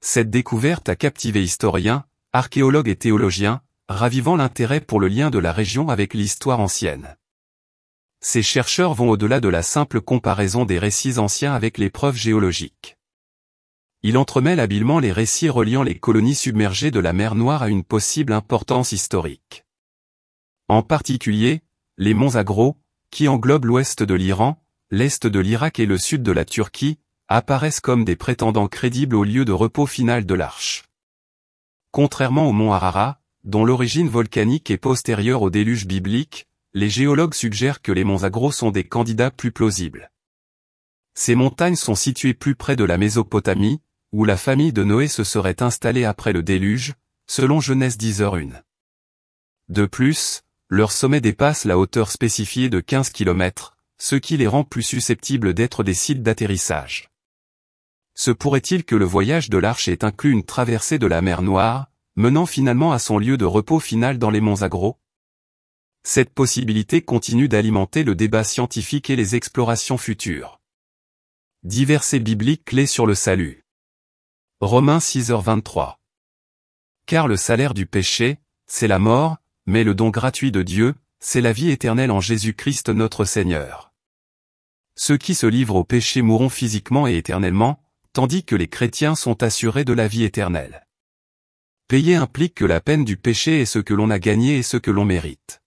Cette découverte a captivé historiens, archéologues et théologiens, ravivant l'intérêt pour le lien de la région avec l'histoire ancienne. Ces chercheurs vont au-delà de la simple comparaison des récits anciens avec les preuves géologiques. Ils entremêlent habilement les récits reliant les colonies submergées de la mer Noire à une possible importance historique. En particulier, les monts Zagros, qui englobent l'ouest de l'Iran, l'est de l'Irak et le sud de la Turquie, apparaissent comme des prétendants crédibles au lieu de repos final de l'arche. Contrairement au mont Ararat, dont l'origine volcanique est postérieure au déluge biblique, les géologues suggèrent que les monts Zagros sont des candidats plus plausibles. Ces montagnes sont situées plus près de la Mésopotamie, où la famille de Noé se serait installée après le déluge, selon Genèse 10h1. De plus, leur sommet dépasse la hauteur spécifiée de 15 km, ce qui les rend plus susceptibles d'être des sites d'atterrissage. Se pourrait-il que le voyage de l'arche ait inclus une traversée de la mer Noire, menant finalement à son lieu de repos final dans les monts Zagros? Cette possibilité continue d'alimenter le débat scientifique et les explorations futures. 10 versets bibliques clés sur le salut. Romains 6h23. Car le salaire du péché, c'est la mort, mais le don gratuit de Dieu, c'est la vie éternelle en Jésus-Christ notre Seigneur. Ceux qui se livrent au péché mourront physiquement et éternellement, tandis que les chrétiens sont assurés de la vie éternelle. Payer implique que la peine du péché est ce que l'on a gagné et ce que l'on mérite.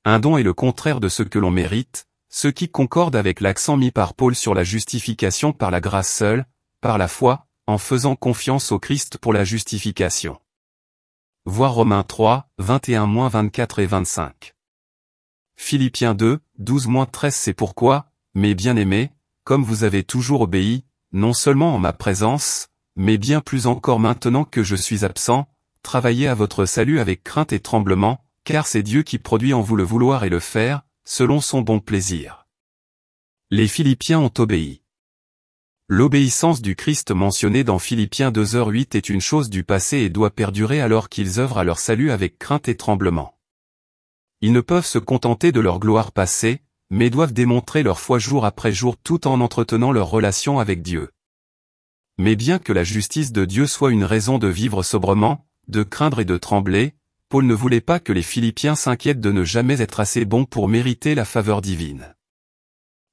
Un don est le contraire de ce que l'on mérite, ce qui concorde avec l'accent mis par Paul sur la justification par la grâce seule, par la foi, en faisant confiance au Christ pour la justification. Voir Romains 3, 21-24 et 25. Philippiens 2, 12-13. C'est pourquoi, mes bien-aimés, comme vous avez toujours obéi, non seulement en ma présence, mais bien plus encore maintenant que je suis absent, travaillez à votre salut avec crainte et tremblement, car c'est Dieu qui produit en vous le vouloir et le faire, selon son bon plaisir. Les Philippiens ont obéi. L'obéissance du Christ mentionnée dans Philippiens 2h8 est une chose du passé et doit perdurer alors qu'ils œuvrent à leur salut avec crainte et tremblement. Ils ne peuvent se contenter de leur gloire passée, mais doivent démontrer leur foi jour après jour tout en entretenant leur relation avec Dieu. Mais bien que la justice de Dieu soit une raison de vivre sobrement, de craindre et de trembler, Paul ne voulait pas que les Philippiens s'inquiètent de ne jamais être assez bons pour mériter la faveur divine.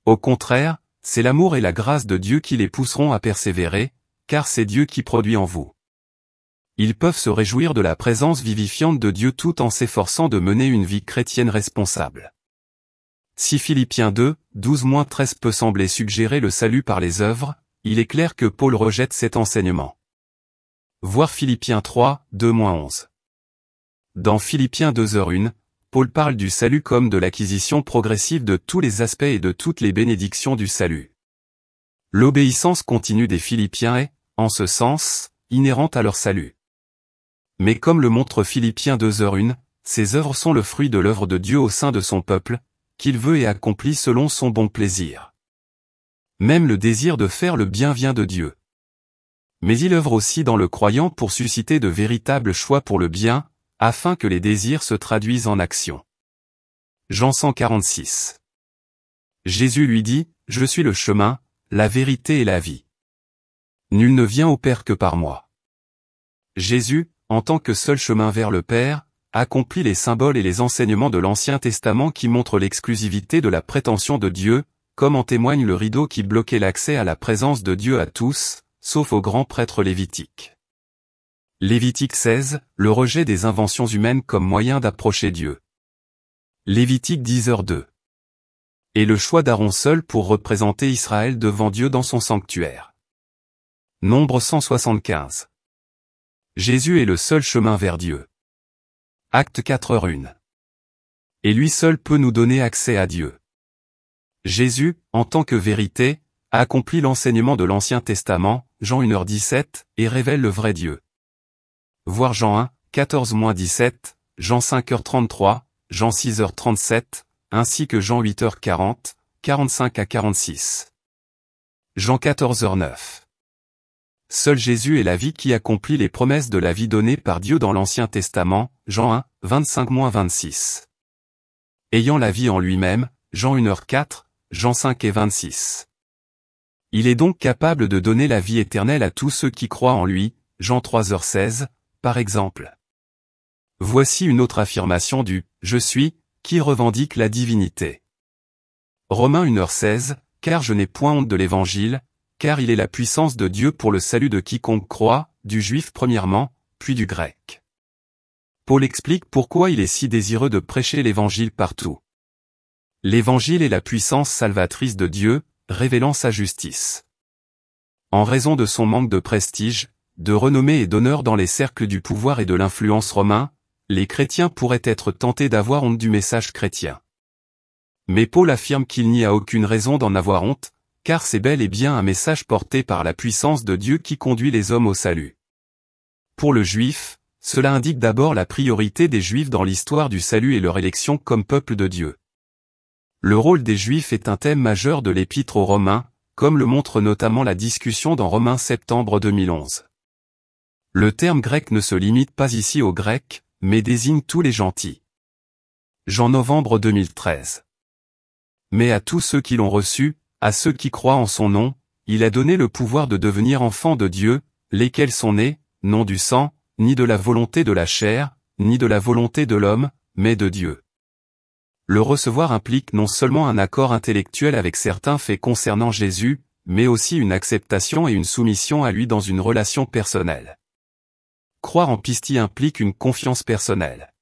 Au contraire, c'est l'amour et la grâce de Dieu qui les pousseront à persévérer, car c'est Dieu qui produit en vous. Ils peuvent se réjouir de la présence vivifiante de Dieu tout en s'efforçant de mener une vie chrétienne responsable. Si Philippiens 2, 12-13 peut sembler suggérer le salut par les œuvres, il est clair que Paul rejette cet enseignement. Voir Philippiens 3, 2-11. Dans Philippiens 2h1, Paul parle du salut comme de l'acquisition progressive de tous les aspects et de toutes les bénédictions du salut. L'obéissance continue des Philippiens est, en ce sens, inhérente à leur salut. Mais comme le montre Philippiens 2h1, ces œuvres sont le fruit de l'œuvre de Dieu au sein de son peuple, qu'il veut et accomplit selon son bon plaisir. Même le désir de faire le bien vient de Dieu. Mais il œuvre aussi dans le croyant pour susciter de véritables choix pour le bien, afin que les désirs se traduisent en action. Jean 146. Jésus lui dit, « Je suis le chemin, la vérité et la vie. Nul ne vient au Père que par moi. » Jésus, en tant que seul chemin vers le Père, accomplit les symboles et les enseignements de l'Ancien Testament qui montrent l'exclusivité de la prétention de Dieu, comme en témoigne le rideau qui bloquait l'accès à la présence de Dieu à tous, sauf aux grands prêtres lévitiques. Lévitique 16, le rejet des inventions humaines comme moyen d'approcher Dieu. Lévitique 10h2. Et le choix d'Aaron seul pour représenter Israël devant Dieu dans son sanctuaire. Nombre 175. Jésus est le seul chemin vers Dieu. Acte 4h1. Et lui seul peut nous donner accès à Dieu. Jésus, en tant que vérité, accomplit l'enseignement de l'Ancien Testament, Jean 1h17, et révèle le vrai Dieu. Voir Jean 1, 14-17, Jean 5h33, Jean 6h37, ainsi que Jean 8h40, 45-46. Jean 14h9. Seul Jésus est la vie qui accomplit les promesses de la vie donnée par Dieu dans l'Ancien Testament, Jean 1, 25-26. Ayant la vie en lui-même, Jean 1h4, Jean 5 et 26. Il est donc capable de donner la vie éternelle à tous ceux qui croient en lui, Jean 3h16, par exemple. Voici une autre affirmation du « Je suis » qui revendique la divinité. Romains 1h16, car je n'ai point honte de l'Évangile, car il est la puissance de Dieu pour le salut de quiconque croit, du juif premièrement, puis du grec. Paul explique pourquoi il est si désireux de prêcher l'Évangile partout. L'Évangile est la puissance salvatrice de Dieu, révélant sa justice. En raison de son manque de prestige, de renommée et d'honneur dans les cercles du pouvoir et de l'influence romain, les chrétiens pourraient être tentés d'avoir honte du message chrétien. Mais Paul affirme qu'il n'y a aucune raison d'en avoir honte, car c'est bel et bien un message porté par la puissance de Dieu qui conduit les hommes au salut. Pour le juif, cela indique d'abord la priorité des juifs dans l'histoire du salut et leur élection comme peuple de Dieu. Le rôle des juifs est un thème majeur de l'épître aux Romains, comme le montre notamment la discussion dans Romains septembre 2011. Le terme grec ne se limite pas ici aux Grecs, mais désigne tous les gentils. Jean novembre 2013. Mais à tous ceux qui l'ont reçu, à ceux qui croient en son nom, il a donné le pouvoir de devenir enfants de Dieu, lesquels sont nés, non du sang, ni de la volonté de la chair, ni de la volonté de l'homme, mais de Dieu. Le recevoir implique non seulement un accord intellectuel avec certains faits concernant Jésus, mais aussi une acceptation et une soumission à lui dans une relation personnelle. Croire en Pistie implique une confiance personnelle.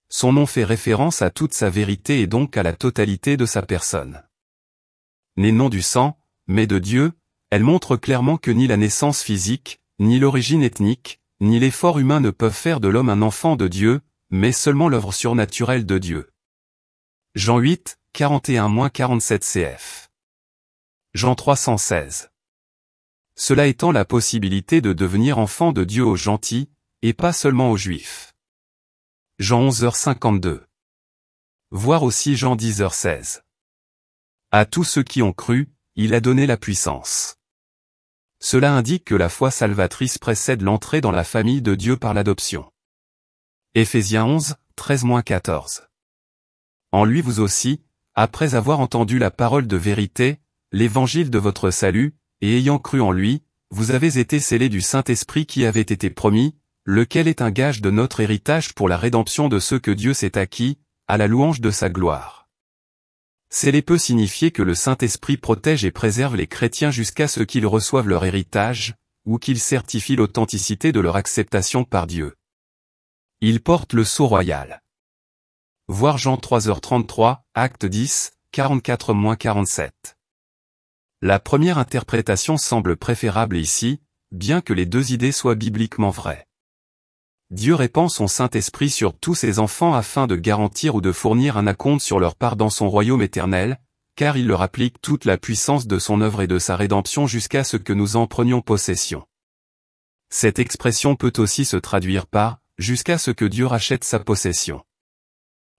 Son nom fait référence à toute sa vérité et donc à la totalité de sa personne. Née non du sang, mais de Dieu, elle montre clairement que ni la naissance physique, ni l'origine ethnique, ni l'effort humain ne peuvent faire de l'homme un enfant de Dieu, mais seulement l'œuvre surnaturelle de Dieu. Jean 8, 41-47 cf. Jean 316. Cela étant la possibilité de devenir enfant de Dieu aux gentils, et pas seulement aux juifs. Jean 11h52. Voir aussi Jean 10h16. À tous ceux qui ont cru, il a donné la puissance. Cela indique que la foi salvatrice précède l'entrée dans la famille de Dieu par l'adoption. Éphésiens 11, 13-14. En lui vous aussi, après avoir entendu la parole de vérité, l'évangile de votre salut, et ayant cru en lui, vous avez été scellés du Saint-Esprit qui avait été promis, lequel est un gage de notre héritage pour la rédemption de ceux que Dieu s'est acquis, à la louange de sa gloire. Scellé peut signifier que le Saint-Esprit protège et préserve les chrétiens jusqu'à ce qu'ils reçoivent leur héritage, ou qu'il certifie l'authenticité de leur acceptation par Dieu. Il porte le sceau royal. Voir Jean 3h33, acte 10, 44-47. La première interprétation semble préférable ici, bien que les deux idées soient bibliquement vraies. Dieu répand son Saint-Esprit sur tous ses enfants afin de garantir ou de fournir un acompte sur leur part dans son royaume éternel, car il leur applique toute la puissance de son œuvre et de sa rédemption jusqu'à ce que nous en prenions possession. Cette expression peut aussi se traduire par « jusqu'à ce que Dieu rachète sa possession ».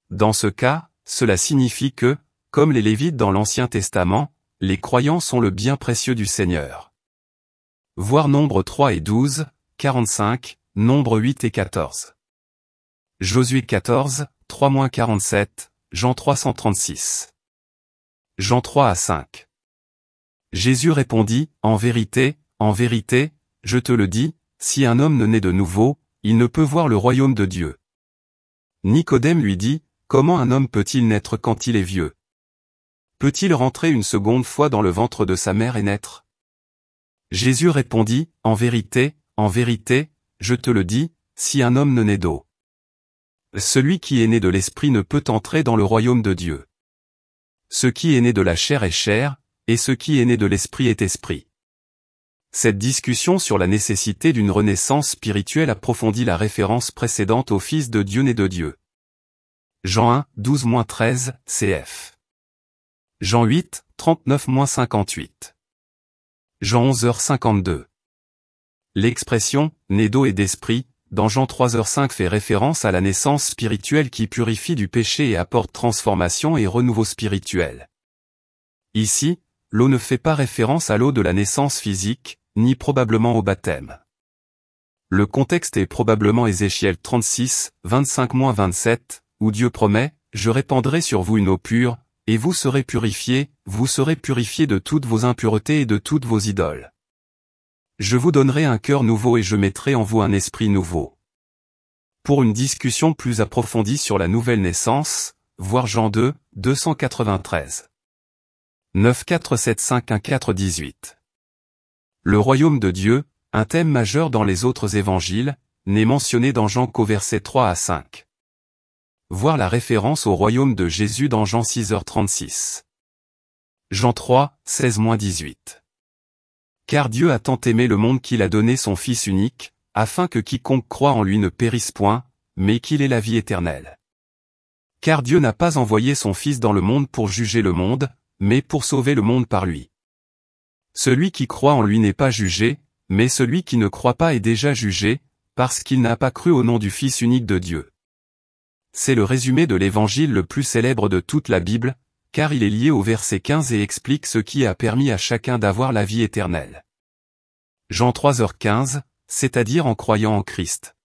Dans ce cas, cela signifie que, comme les Lévites dans l'Ancien Testament, les croyants sont le bien précieux du Seigneur. Voir Nombre 3 et 12, 45, Nombre 8 et 14. Josué 14, 3-47, Jean 336. Jean 3 à 5. Jésus répondit, en vérité, je te le dis, si un homme ne naît de nouveau, il ne peut voir le royaume de Dieu. Nicodème lui dit, comment un homme peut-il naître quand il est vieux? Peut-il rentrer une seconde fois dans le ventre de sa mère et naître? Jésus répondit, en vérité, je te le dis, si un homme ne naît d'eau. Celui qui est né de l'esprit ne peut entrer dans le royaume de Dieu. Ce qui est né de la chair est chair, et ce qui est né de l'esprit est esprit. Cette discussion sur la nécessité d'une renaissance spirituelle approfondit la référence précédente au Fils de Dieu né de Dieu. Jean 1, 12-13, cf. Jean 8, 39-58. Jean 11h52. L'expression « né d'eau et d'esprit » dans Jean 3h5 fait référence à la naissance spirituelle qui purifie du péché et apporte transformation et renouveau spirituel. Ici, l'eau ne fait pas référence à l'eau de la naissance physique, ni probablement au baptême. Le contexte est probablement Ézéchiel 36, 25-27, où Dieu promet « Je répandrai sur vous une eau pure, et vous serez purifiés de toutes vos impuretés et de toutes vos idoles. Je vous donnerai un cœur nouveau et je mettrai en vous un esprit nouveau. » Pour une discussion plus approfondie sur la nouvelle naissance, voir Jean 2, 293. 9-4-7-5-1-4-18. Le royaume de Dieu, un thème majeur dans les autres évangiles, n'est mentionné dans Jean qu'au verset 3 à 5. Voir la référence au royaume de Jésus dans Jean 6h36. Jean 3, 16-18. Car Dieu a tant aimé le monde qu'il a donné son Fils unique, afin que quiconque croit en lui ne périsse point, mais qu'il ait la vie éternelle. Car Dieu n'a pas envoyé son Fils dans le monde pour juger le monde, mais pour sauver le monde par lui. Celui qui croit en lui n'est pas jugé, mais celui qui ne croit pas est déjà jugé, parce qu'il n'a pas cru au nom du Fils unique de Dieu. C'est le résumé de l'évangile le plus célèbre de toute la Bible, car il est lié au verset 15 et explique ce qui a permis à chacun d'avoir la vie éternelle. Jean 3h15, c'est-à-dire en croyant en Christ.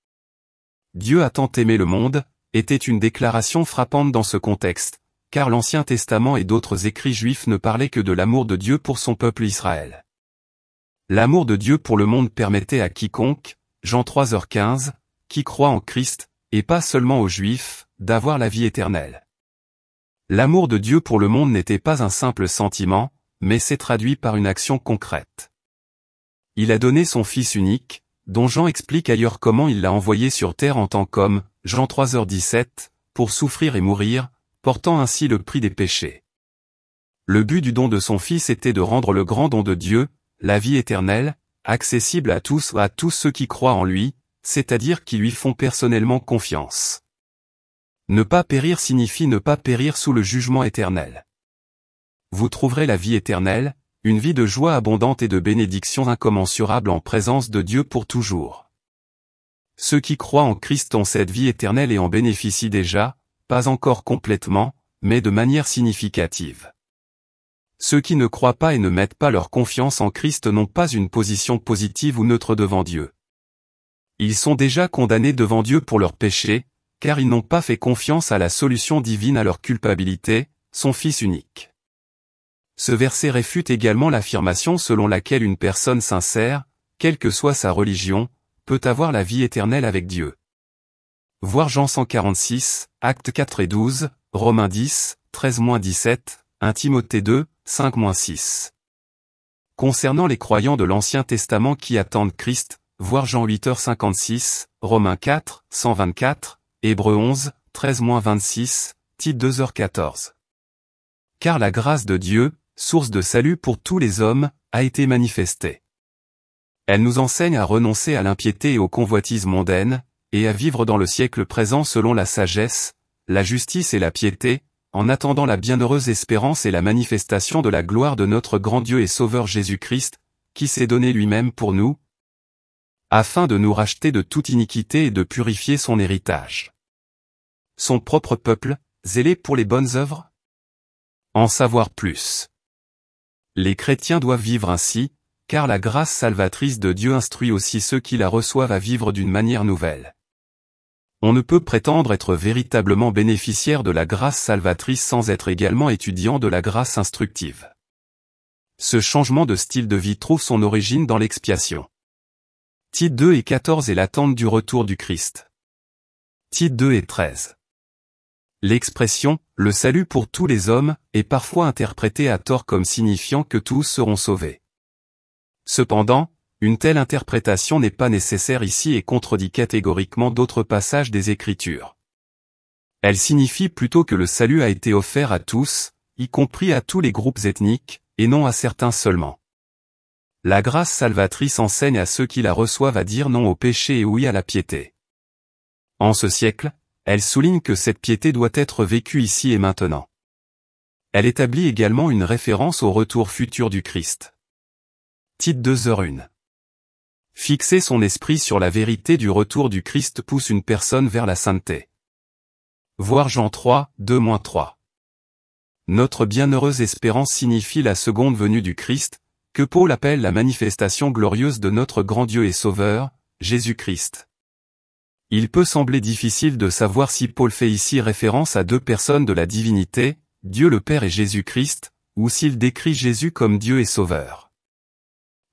Dieu a tant aimé le monde, était une déclaration frappante dans ce contexte, car l'Ancien Testament et d'autres écrits juifs ne parlaient que de l'amour de Dieu pour son peuple Israël. L'amour de Dieu pour le monde permettait à quiconque, Jean 3h15, qui croit en Christ, et pas seulement aux Juifs, d'avoir la vie éternelle. L'amour de Dieu pour le monde n'était pas un simple sentiment, mais s'est traduit par une action concrète. Il a donné son Fils unique, dont Jean explique ailleurs comment il l'a envoyé sur terre en tant qu'homme, Jean 3h17, pour souffrir et mourir, portant ainsi le prix des péchés. Le but du don de son Fils était de rendre le grand don de Dieu, la vie éternelle, accessible à tous ceux qui croient en lui, c'est-à-dire qui lui font personnellement confiance. Ne pas périr signifie ne pas périr sous le jugement éternel. Vous trouverez la vie éternelle, une vie de joie abondante et de bénédictions incommensurables en présence de Dieu pour toujours. Ceux qui croient en Christ ont cette vie éternelle et en bénéficient déjà, pas encore complètement, mais de manière significative. Ceux qui ne croient pas et ne mettent pas leur confiance en Christ n'ont pas une position positive ou neutre devant Dieu. Ils sont déjà condamnés devant Dieu pour leurs péchés, car ils n'ont pas fait confiance à la solution divine à leur culpabilité, son Fils unique. Ce verset réfute également l'affirmation selon laquelle une personne sincère, quelle que soit sa religion, peut avoir la vie éternelle avec Dieu. Voir Jean 146, Actes 4 et 12, Romains 10, 13-17, 1 Timothée 2, 5-6. Concernant les croyants de l'Ancien Testament qui attendent Christ, voir Jean 8h56, Romains 4, 124, Hébreux 11, 13-26, Tite 2h14. Car la grâce de Dieu, source de salut pour tous les hommes, a été manifestée. Elle nous enseigne à renoncer à l'impiété et aux convoitises mondaines, et à vivre dans le siècle présent selon la sagesse, la justice et la piété, en attendant la bienheureuse espérance et la manifestation de la gloire de notre grand Dieu et Sauveur Jésus-Christ, qui s'est donné lui-même pour nous, afin de nous racheter de toute iniquité et de purifier son héritage. Son propre peuple, zélé pour les bonnes œuvres? En savoir plus. Les chrétiens doivent vivre ainsi, car la grâce salvatrice de Dieu instruit aussi ceux qui la reçoivent à vivre d'une manière nouvelle. On ne peut prétendre être véritablement bénéficiaire de la grâce salvatrice sans être également étudiant de la grâce instructive. Ce changement de style de vie trouve son origine dans l'expiation. Tite 2 et 14 est l'attente du retour du Christ. Tite 2 et 13. L'expression « le salut pour tous les hommes » est parfois interprétée à tort comme signifiant que tous seront sauvés. Cependant, une telle interprétation n'est pas nécessaire ici et contredit catégoriquement d'autres passages des Écritures. Elle signifie plutôt que le salut a été offert à tous, y compris à tous les groupes ethniques, et non à certains seulement. La grâce salvatrice enseigne à ceux qui la reçoivent à dire non au péché et oui à la piété. En ce siècle, elle souligne que cette piété doit être vécue ici et maintenant. Elle établit également une référence au retour futur du Christ. Tite 2h1. Fixer son esprit sur la vérité du retour du Christ pousse une personne vers la sainteté. Voir Jean 3, 2-3. Notre bienheureuse espérance signifie la seconde venue du Christ, que Paul appelle la manifestation glorieuse de notre grand Dieu et Sauveur, Jésus-Christ. Il peut sembler difficile de savoir si Paul fait ici référence à deux personnes de la divinité, Dieu le Père et Jésus-Christ, ou s'il décrit Jésus comme Dieu et Sauveur.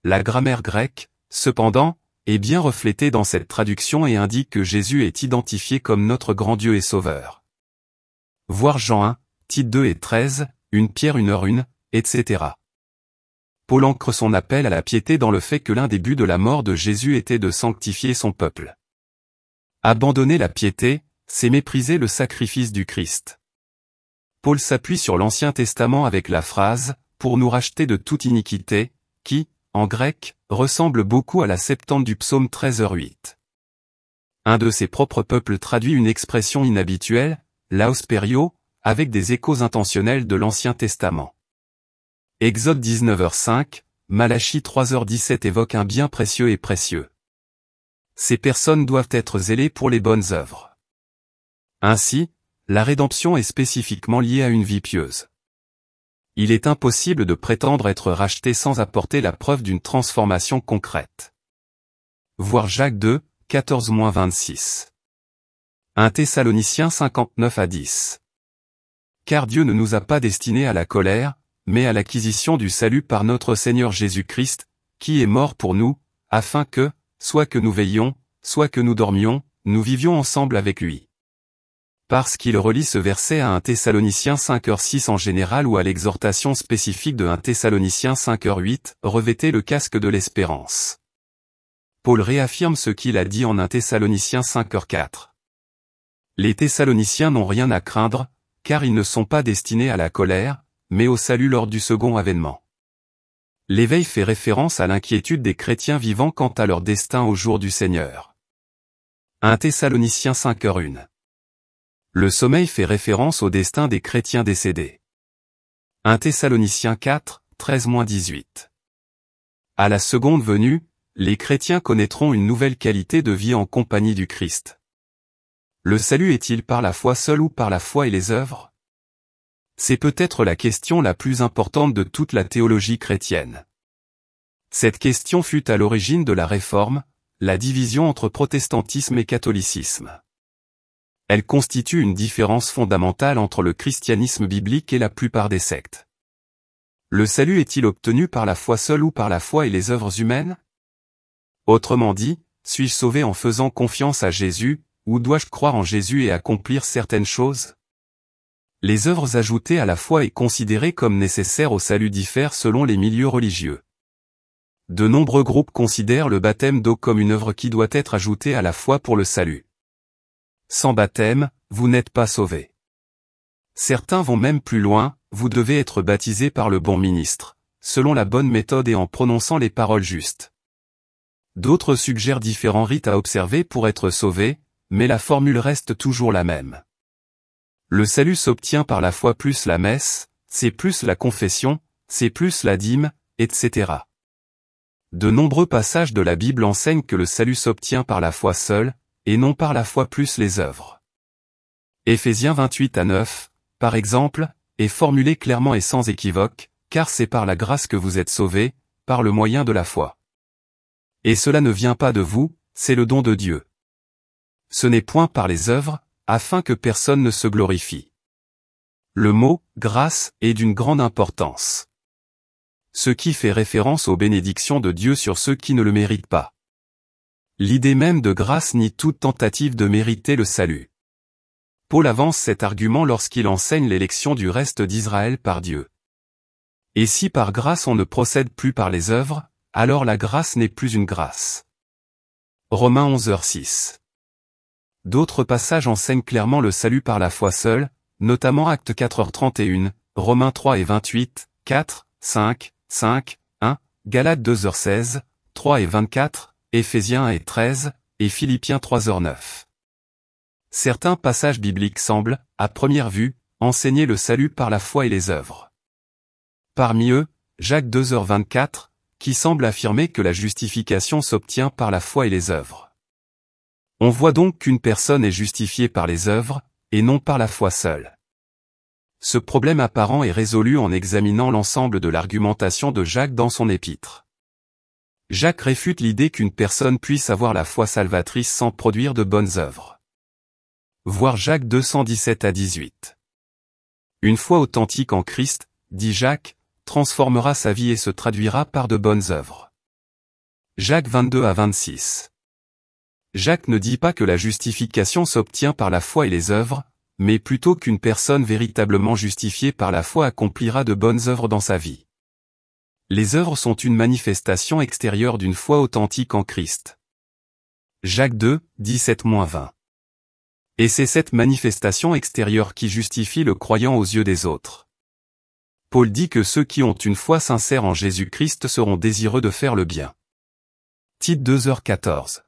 La grammaire grecque, cependant, est bien reflétée dans cette traduction et indique que Jésus est identifié comme notre grand Dieu et Sauveur. Voir Jean 1, Tite 2 et 13, 1 Pierre 1h1, etc. Paul ancre son appel à la piété dans le fait que l'un des buts de la mort de Jésus était de sanctifier son peuple. Abandonner la piété, c'est mépriser le sacrifice du Christ. Paul s'appuie sur l'Ancien Testament avec la phrase « pour nous racheter de toute iniquité » qui, en grec, ressemble beaucoup à la septante du psaume 13h8. Un de ses propres peuples traduit une expression inhabituelle, laos perio, avec des échos intentionnels de l'Ancien Testament. Exode 19h5, Malachie 3h17 évoque un bien précieux et précieux. Ces personnes doivent être zélées pour les bonnes œuvres. Ainsi, la rédemption est spécifiquement liée à une vie pieuse. Il est impossible de prétendre être racheté sans apporter la preuve d'une transformation concrète. Voir Jacques 2, 14-26. 1 Thessaloniciens 59-10. Car Dieu ne nous a pas destinés à la colère, mais à l'acquisition du salut par notre Seigneur Jésus-Christ, qui est mort pour nous, afin que, soit que nous veillions, soit que nous dormions, nous vivions ensemble avec lui. Parce qu'il relie ce verset à 1 Thessaloniciens 5h6 en général ou à l'exhortation spécifique de 1 Thessaloniciens 5h8, revêtez le casque de l'espérance. Paul réaffirme ce qu'il a dit en 1 Thessaloniciens 5h4. Les Thessaloniciens n'ont rien à craindre, car ils ne sont pas destinés à la colère, mais au salut lors du second avènement. L'éveil fait référence à l'inquiétude des chrétiens vivant quant à leur destin au jour du Seigneur. 1 Thessaloniciens 5h1. Le sommeil fait référence au destin des chrétiens décédés. 1 Thessaloniciens 4, 13-18. À la seconde venue, les chrétiens connaîtront une nouvelle qualité de vie en compagnie du Christ. Le salut est-il par la foi seule ou par la foi et les œuvres? C'est peut-être la question la plus importante de toute la théologie chrétienne. Cette question fut à l'origine de la Réforme, la division entre protestantisme et catholicisme. Elle constitue une différence fondamentale entre le christianisme biblique et la plupart des sectes. Le salut est-il obtenu par la foi seule ou par la foi et les œuvres humaines? Autrement dit, suis-je sauvé en faisant confiance à Jésus, ou dois-je croire en Jésus et accomplir certaines choses? Les œuvres ajoutées à la foi et considérées comme nécessaires au salut diffèrent selon les milieux religieux. De nombreux groupes considèrent le baptême d'eau comme une œuvre qui doit être ajoutée à la foi pour le salut. Sans baptême, vous n'êtes pas sauvé. Certains vont même plus loin, vous devez être baptisé par le bon ministre, selon la bonne méthode et en prononçant les paroles justes. D'autres suggèrent différents rites à observer pour être sauvé, mais la formule reste toujours la même. Le salut s'obtient par la foi plus la messe, c'est plus la confession, c'est plus la dîme, etc. De nombreux passages de la Bible enseignent que le salut s'obtient par la foi seule, et non par la foi plus les œuvres. Éphésiens 28-9, par exemple, est formulé clairement et sans équivoque, car c'est par la grâce que vous êtes sauvés, par le moyen de la foi. Et cela ne vient pas de vous, c'est le don de Dieu. Ce n'est point par les œuvres, afin que personne ne se glorifie. Le mot « grâce » est d'une grande importance. Ce qui fait référence aux bénédictions de Dieu sur ceux qui ne le méritent pas. L'idée même de grâce nie toute tentative de mériter le salut. Paul avance cet argument lorsqu'il enseigne l'élection du reste d'Israël par Dieu. Et si par grâce on ne procède plus par les œuvres, alors la grâce n'est plus une grâce. Romains 11h6. D'autres passages enseignent clairement le salut par la foi seule, notamment Actes 4h31, Romains 3:28, 4, 5, 5, 1, Galates 2h16, 3 et 24, Éphésiens 1:13, et Philippiens 3h9. Certains passages bibliques semblent, à première vue, enseigner le salut par la foi et les œuvres. Parmi eux, Jacques 2h24, qui semble affirmer que la justification s'obtient par la foi et les œuvres. On voit donc qu'une personne est justifiée par les œuvres, et non par la foi seule. Ce problème apparent est résolu en examinant l'ensemble de l'argumentation de Jacques dans son épître. Jacques réfute l'idée qu'une personne puisse avoir la foi salvatrice sans produire de bonnes œuvres. Voir Jacques 2:17-18. Une foi authentique en Christ, dit Jacques, transformera sa vie et se traduira par de bonnes œuvres. Jacques 22-26. Jacques ne dit pas que la justification s'obtient par la foi et les œuvres, mais plutôt qu'une personne véritablement justifiée par la foi accomplira de bonnes œuvres dans sa vie. Les œuvres sont une manifestation extérieure d'une foi authentique en Christ. Jacques 2, 17-20. Et c'est cette manifestation extérieure qui justifie le croyant aux yeux des autres. Paul dit que ceux qui ont une foi sincère en Jésus-Christ seront désireux de faire le bien. Tite 2h14.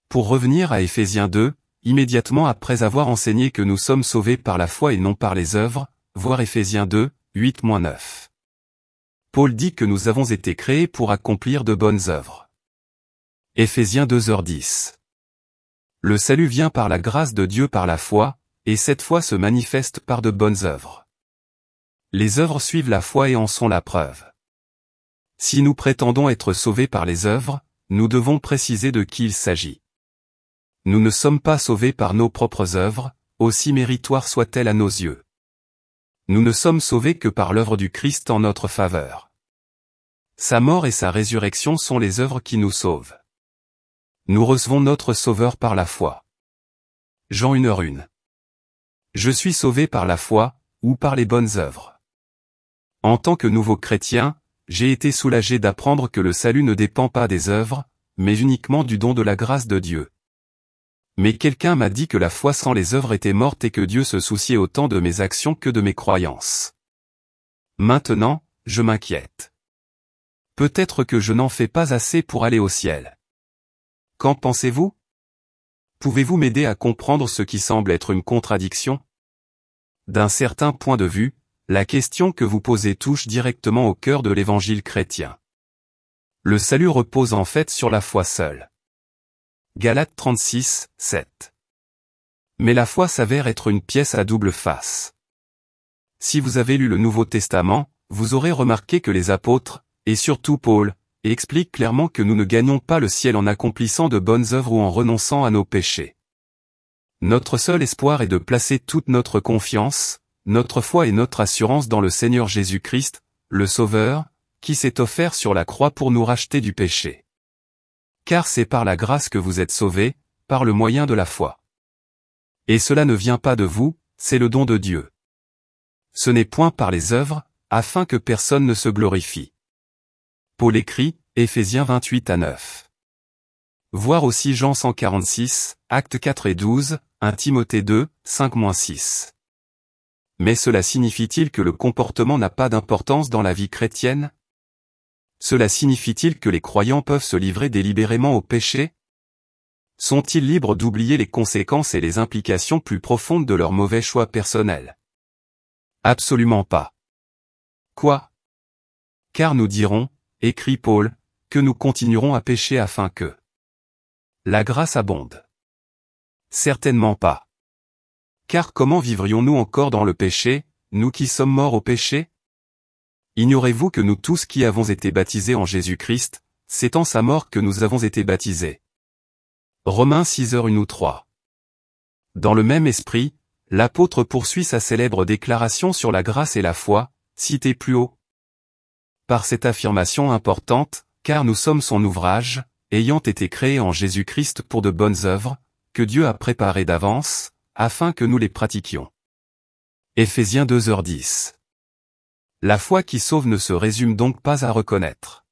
Pour revenir à Éphésiens 2, immédiatement après avoir enseigné que nous sommes sauvés par la foi et non par les œuvres, voir Éphésiens 2, 8-9. Paul dit que nous avons été créés pour accomplir de bonnes œuvres. Éphésiens 2h10. Le salut vient par la grâce de Dieu par la foi, et cette foi se manifeste par de bonnes œuvres. Les œuvres suivent la foi et en sont la preuve. Si nous prétendons être sauvés par les œuvres, nous devons préciser de qui il s'agit. Nous ne sommes pas sauvés par nos propres œuvres, aussi méritoires soient-elles à nos yeux. Nous ne sommes sauvés que par l'œuvre du Christ en notre faveur. Sa mort et sa résurrection sont les œuvres qui nous sauvent. Nous recevons notre Sauveur par la foi. Jean 1:1. Je suis sauvé par la foi, ou par les bonnes œuvres. En tant que nouveau chrétien, j'ai été soulagé d'apprendre que le salut ne dépend pas des œuvres, mais uniquement du don de la grâce de Dieu. Mais quelqu'un m'a dit que la foi sans les œuvres était morte et que Dieu se souciait autant de mes actions que de mes croyances. Maintenant, je m'inquiète. Peut-être que je n'en fais pas assez pour aller au ciel. Qu'en pensez-vous? Pouvez-vous m'aider à comprendre ce qui semble être une contradiction? D'un certain point de vue, la question que vous posez touche directement au cœur de l'évangile chrétien. Le salut repose en fait sur la foi seule. Galates 36, 7. Mais la foi s'avère être une pièce à double face. Si vous avez lu le Nouveau Testament, vous aurez remarqué que les apôtres, et surtout Paul, expliquent clairement que nous ne gagnons pas le ciel en accomplissant de bonnes œuvres ou en renonçant à nos péchés. Notre seul espoir est de placer toute notre confiance, notre foi et notre assurance dans le Seigneur Jésus-Christ, le Sauveur, qui s'est offert sur la croix pour nous racheter du péché. Car c'est par la grâce que vous êtes sauvés, par le moyen de la foi. Et cela ne vient pas de vous, c'est le don de Dieu. Ce n'est point par les œuvres, afin que personne ne se glorifie. Paul écrit, Éphésiens 28-9. Voir aussi Jean 146, Actes 4 et 12, 1 Timothée 2, 5-6. Mais cela signifie-t-il que le comportement n'a pas d'importance dans la vie chrétienne? Cela signifie-t-il que les croyants peuvent se livrer délibérément au péché? Sont-ils libres d'oublier les conséquences et les implications plus profondes de leurs mauvais choix personnels? Absolument pas. Quoi? Car nous dirons, écrit Paul, que nous continuerons à pécher afin que la grâce abonde. Certainement pas. Car comment vivrions-nous encore dans le péché, nous qui sommes morts au péché? Ignorez-vous que nous tous qui avons été baptisés en Jésus-Christ, c'est en sa mort que nous avons été baptisés. Romains 6:1 ou 3. Dans le même esprit, l'apôtre poursuit sa célèbre déclaration sur la grâce et la foi, citée plus haut. Par cette affirmation importante, car nous sommes son ouvrage, ayant été créés en Jésus-Christ pour de bonnes œuvres, que Dieu a préparées d'avance, afin que nous les pratiquions. Éphésiens 2:10. La foi qui sauve ne se résume donc pas à reconnaître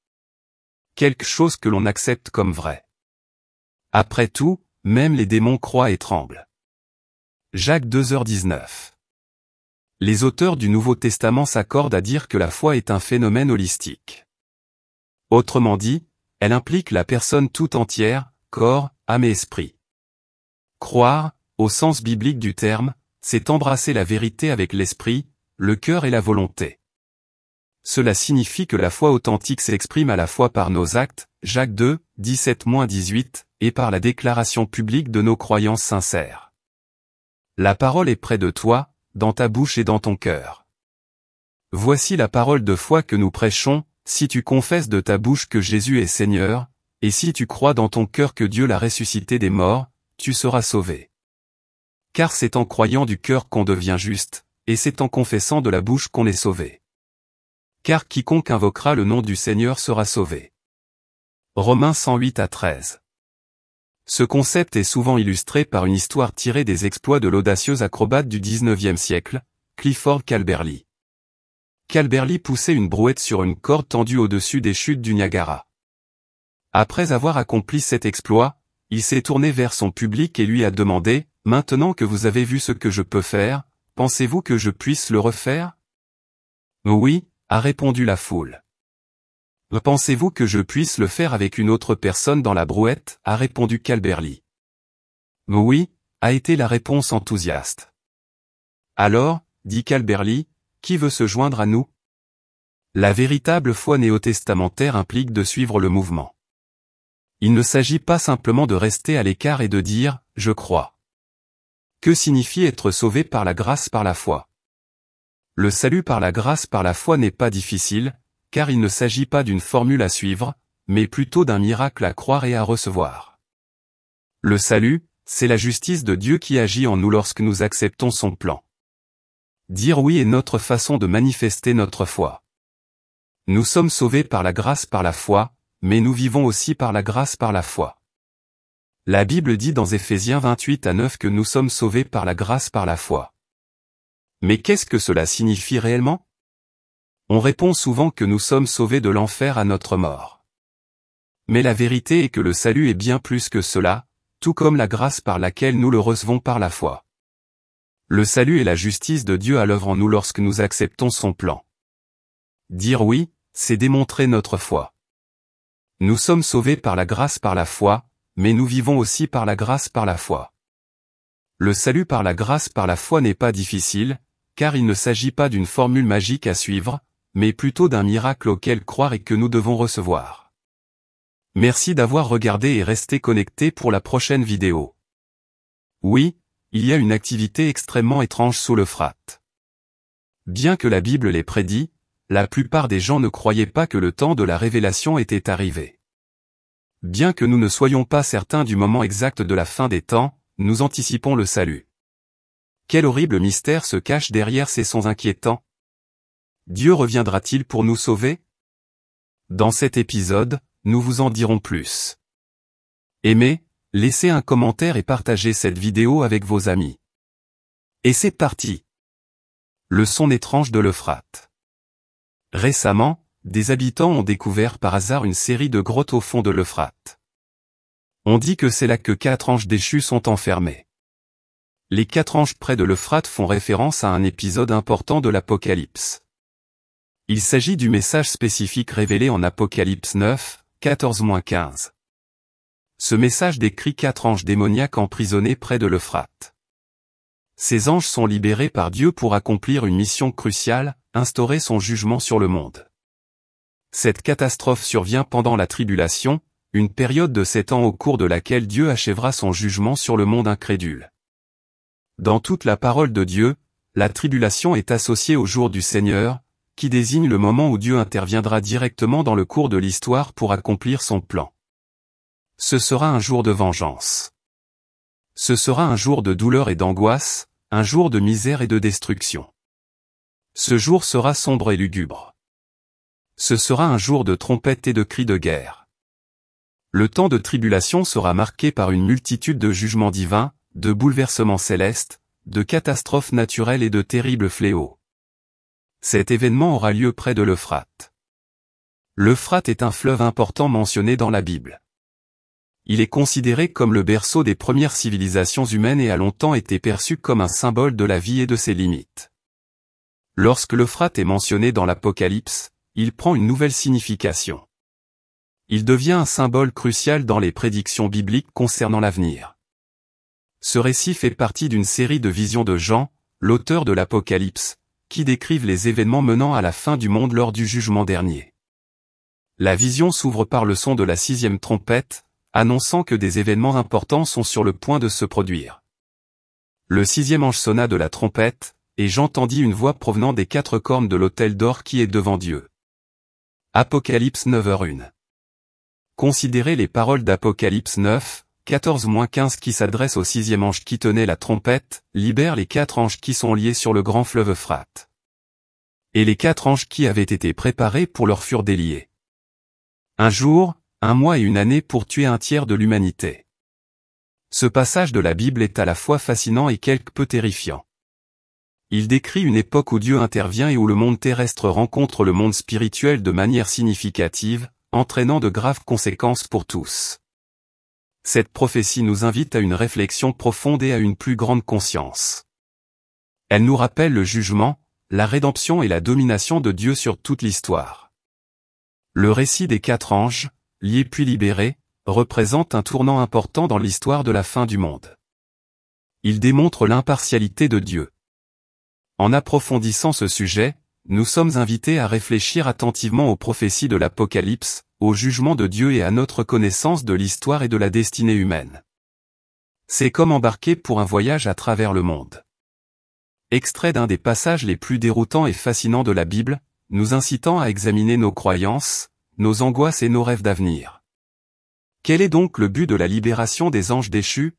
quelque chose que l'on accepte comme vrai. Après tout, même les démons croient et tremblent. Jacques 2:19. Les auteurs du Nouveau Testament s'accordent à dire que la foi est un phénomène holistique. Autrement dit, elle implique la personne tout entière, corps, âme et esprit. Croire, au sens biblique du terme, c'est embrasser la vérité avec l'esprit, le cœur et la volonté. Cela signifie que la foi authentique s'exprime à la fois par nos actes, Jacques 2, 17-18, et par la déclaration publique de nos croyances sincères. La parole est près de toi, dans ta bouche et dans ton cœur. Voici la parole de foi que nous prêchons, si tu confesses de ta bouche que Jésus est Seigneur, et si tu crois dans ton cœur que Dieu l'a ressuscité des morts, tu seras sauvé. Car c'est en croyant du cœur qu'on devient juste, et c'est en confessant de la bouche qu'on est sauvé. Car quiconque invoquera le nom du Seigneur sera sauvé. Romains 108-13. Ce concept est souvent illustré par une histoire tirée des exploits de l'audacieux acrobate du XIXe siècle, Clifford Calberly. Calberly poussait une brouette sur une corde tendue au-dessus des chutes du Niagara. Après avoir accompli cet exploit, il s'est tourné vers son public et lui a demandé, « Maintenant que vous avez vu ce que je peux faire, pensez-vous que je puisse le refaire ?» « Oui », a répondu la foule. « Pensez-vous que je puisse le faire avec une autre personne dans la brouette ?» a répondu Calberly. « Oui », a été la réponse enthousiaste. « Alors, dit Calberly, qui veut se joindre à nous ? » La véritable foi néo-testamentaire implique de suivre le mouvement. Il ne s'agit pas simplement de rester à l'écart et de dire « je crois ». Que signifie être sauvé par la grâce par la foi ? Le salut par la grâce par la foi n'est pas difficile, car il ne s'agit pas d'une formule à suivre, mais plutôt d'un miracle à croire et à recevoir. Le salut, c'est la justice de Dieu qui agit en nous lorsque nous acceptons son plan. Dire oui est notre façon de manifester notre foi. Nous sommes sauvés par la grâce par la foi, mais nous vivons aussi par la grâce par la foi. La Bible dit dans Éphésiens 28-9 que nous sommes sauvés par la grâce par la foi. Mais qu'est-ce que cela signifie réellement? On répond souvent que nous sommes sauvés de l'enfer à notre mort. Mais la vérité est que le salut est bien plus que cela, tout comme la grâce par laquelle nous le recevons par la foi. Le salut est la justice de Dieu à l'œuvre en nous lorsque nous acceptons son plan. Dire oui, c'est démontrer notre foi. Nous sommes sauvés par la grâce par la foi, mais nous vivons aussi par la grâce par la foi. Le salut par la grâce par la foi n'est pas difficile, car il ne s'agit pas d'une formule magique à suivre, mais plutôt d'un miracle auquel croire et que nous devons recevoir. Merci d'avoir regardé et resté connecté pour la prochaine vidéo. Oui, il y a une activité extrêmement étrange sous l'Euphrate. Bien que la Bible l'ait prédit, la plupart des gens ne croyaient pas que le temps de la révélation était arrivé. Bien que nous ne soyons pas certains du moment exact de la fin des temps, nous anticipons le salut. Quel horrible mystère se cache derrière ces sons inquiétants? Dieu reviendra-t-il pour nous sauver? Dans cet épisode, nous vous en dirons plus. Aimez, laissez un commentaire et partagez cette vidéo avec vos amis. Et c'est parti! Le son étrange de l'Euphrate. Récemment, des habitants ont découvert par hasard une série de grottes au fond de l'Euphrate. On dit que c'est là que 4 anges déchus sont enfermés. Les 4 anges près de l'Euphrate font référence à un épisode important de l'Apocalypse. Il s'agit du message spécifique révélé en Apocalypse 9, 14-15. Ce message décrit 4 anges démoniaques emprisonnés près de l'Euphrate. Ces anges sont libérés par Dieu pour accomplir une mission cruciale, instaurer son jugement sur le monde. Cette catastrophe survient pendant la tribulation, une période de 7 ans au cours de laquelle Dieu achèvera son jugement sur le monde incrédule. Dans toute la parole de Dieu, la tribulation est associée au jour du Seigneur, qui désigne le moment où Dieu interviendra directement dans le cours de l'histoire pour accomplir son plan. Ce sera un jour de vengeance. Ce sera un jour de douleur et d'angoisse, un jour de misère et de destruction. Ce jour sera sombre et lugubre. Ce sera un jour de trompettes et de cris de guerre. Le temps de tribulation sera marqué par une multitude de jugements divins, de bouleversements célestes, de catastrophes naturelles et de terribles fléaux. Cet événement aura lieu près de l'Euphrate. L'Euphrate est un fleuve important mentionné dans la Bible. Il est considéré comme le berceau des premières civilisations humaines et a longtemps été perçu comme un symbole de la vie et de ses limites. Lorsque l'Euphrate est mentionné dans l'Apocalypse, il prend une nouvelle signification. Il devient un symbole crucial dans les prédictions bibliques concernant l'avenir. Ce récit fait partie d'une série de visions de Jean, l'auteur de l'Apocalypse, qui décrivent les événements menant à la fin du monde lors du jugement dernier. La vision s'ouvre par le son de la 6e trompette, annonçant que des événements importants sont sur le point de se produire. Le 6e ange sonna de la trompette, et j'entendis une voix provenant des 4 cornes de l'autel d'or qui est devant Dieu. Apocalypse 9h01. Considérez les paroles d'Apocalypse 9, 14-15 qui s'adressent au 6e ange qui tenait la trompette, libère les 4 anges qui sont liés sur le grand fleuve Euphrate. Et les 4 anges qui avaient été préparés pour leur furent déliés. Un jour, un mois et une année pour tuer un tiers de l'humanité. Ce passage de la Bible est à la fois fascinant et quelque peu terrifiant. Il décrit une époque où Dieu intervient et où le monde terrestre rencontre le monde spirituel de manière significative, entraînant de graves conséquences pour tous. Cette prophétie nous invite à une réflexion profonde et à une plus grande conscience. Elle nous rappelle le jugement, la rédemption et la domination de Dieu sur toute l'histoire. Le récit des 4 anges, liés puis libérés, représente un tournant important dans l'histoire de la fin du monde. Il démontre l'impartialité de Dieu. En approfondissant ce sujet, nous sommes invités à réfléchir attentivement aux prophéties de l'Apocalypse, au jugement de Dieu et à notre connaissance de l'histoire et de la destinée humaine. C'est comme embarquer pour un voyage à travers le monde. Extrait d'un des passages les plus déroutants et fascinants de la Bible, nous incitant à examiner nos croyances, nos angoisses et nos rêves d'avenir. Quel est donc le but de la libération des anges déchus?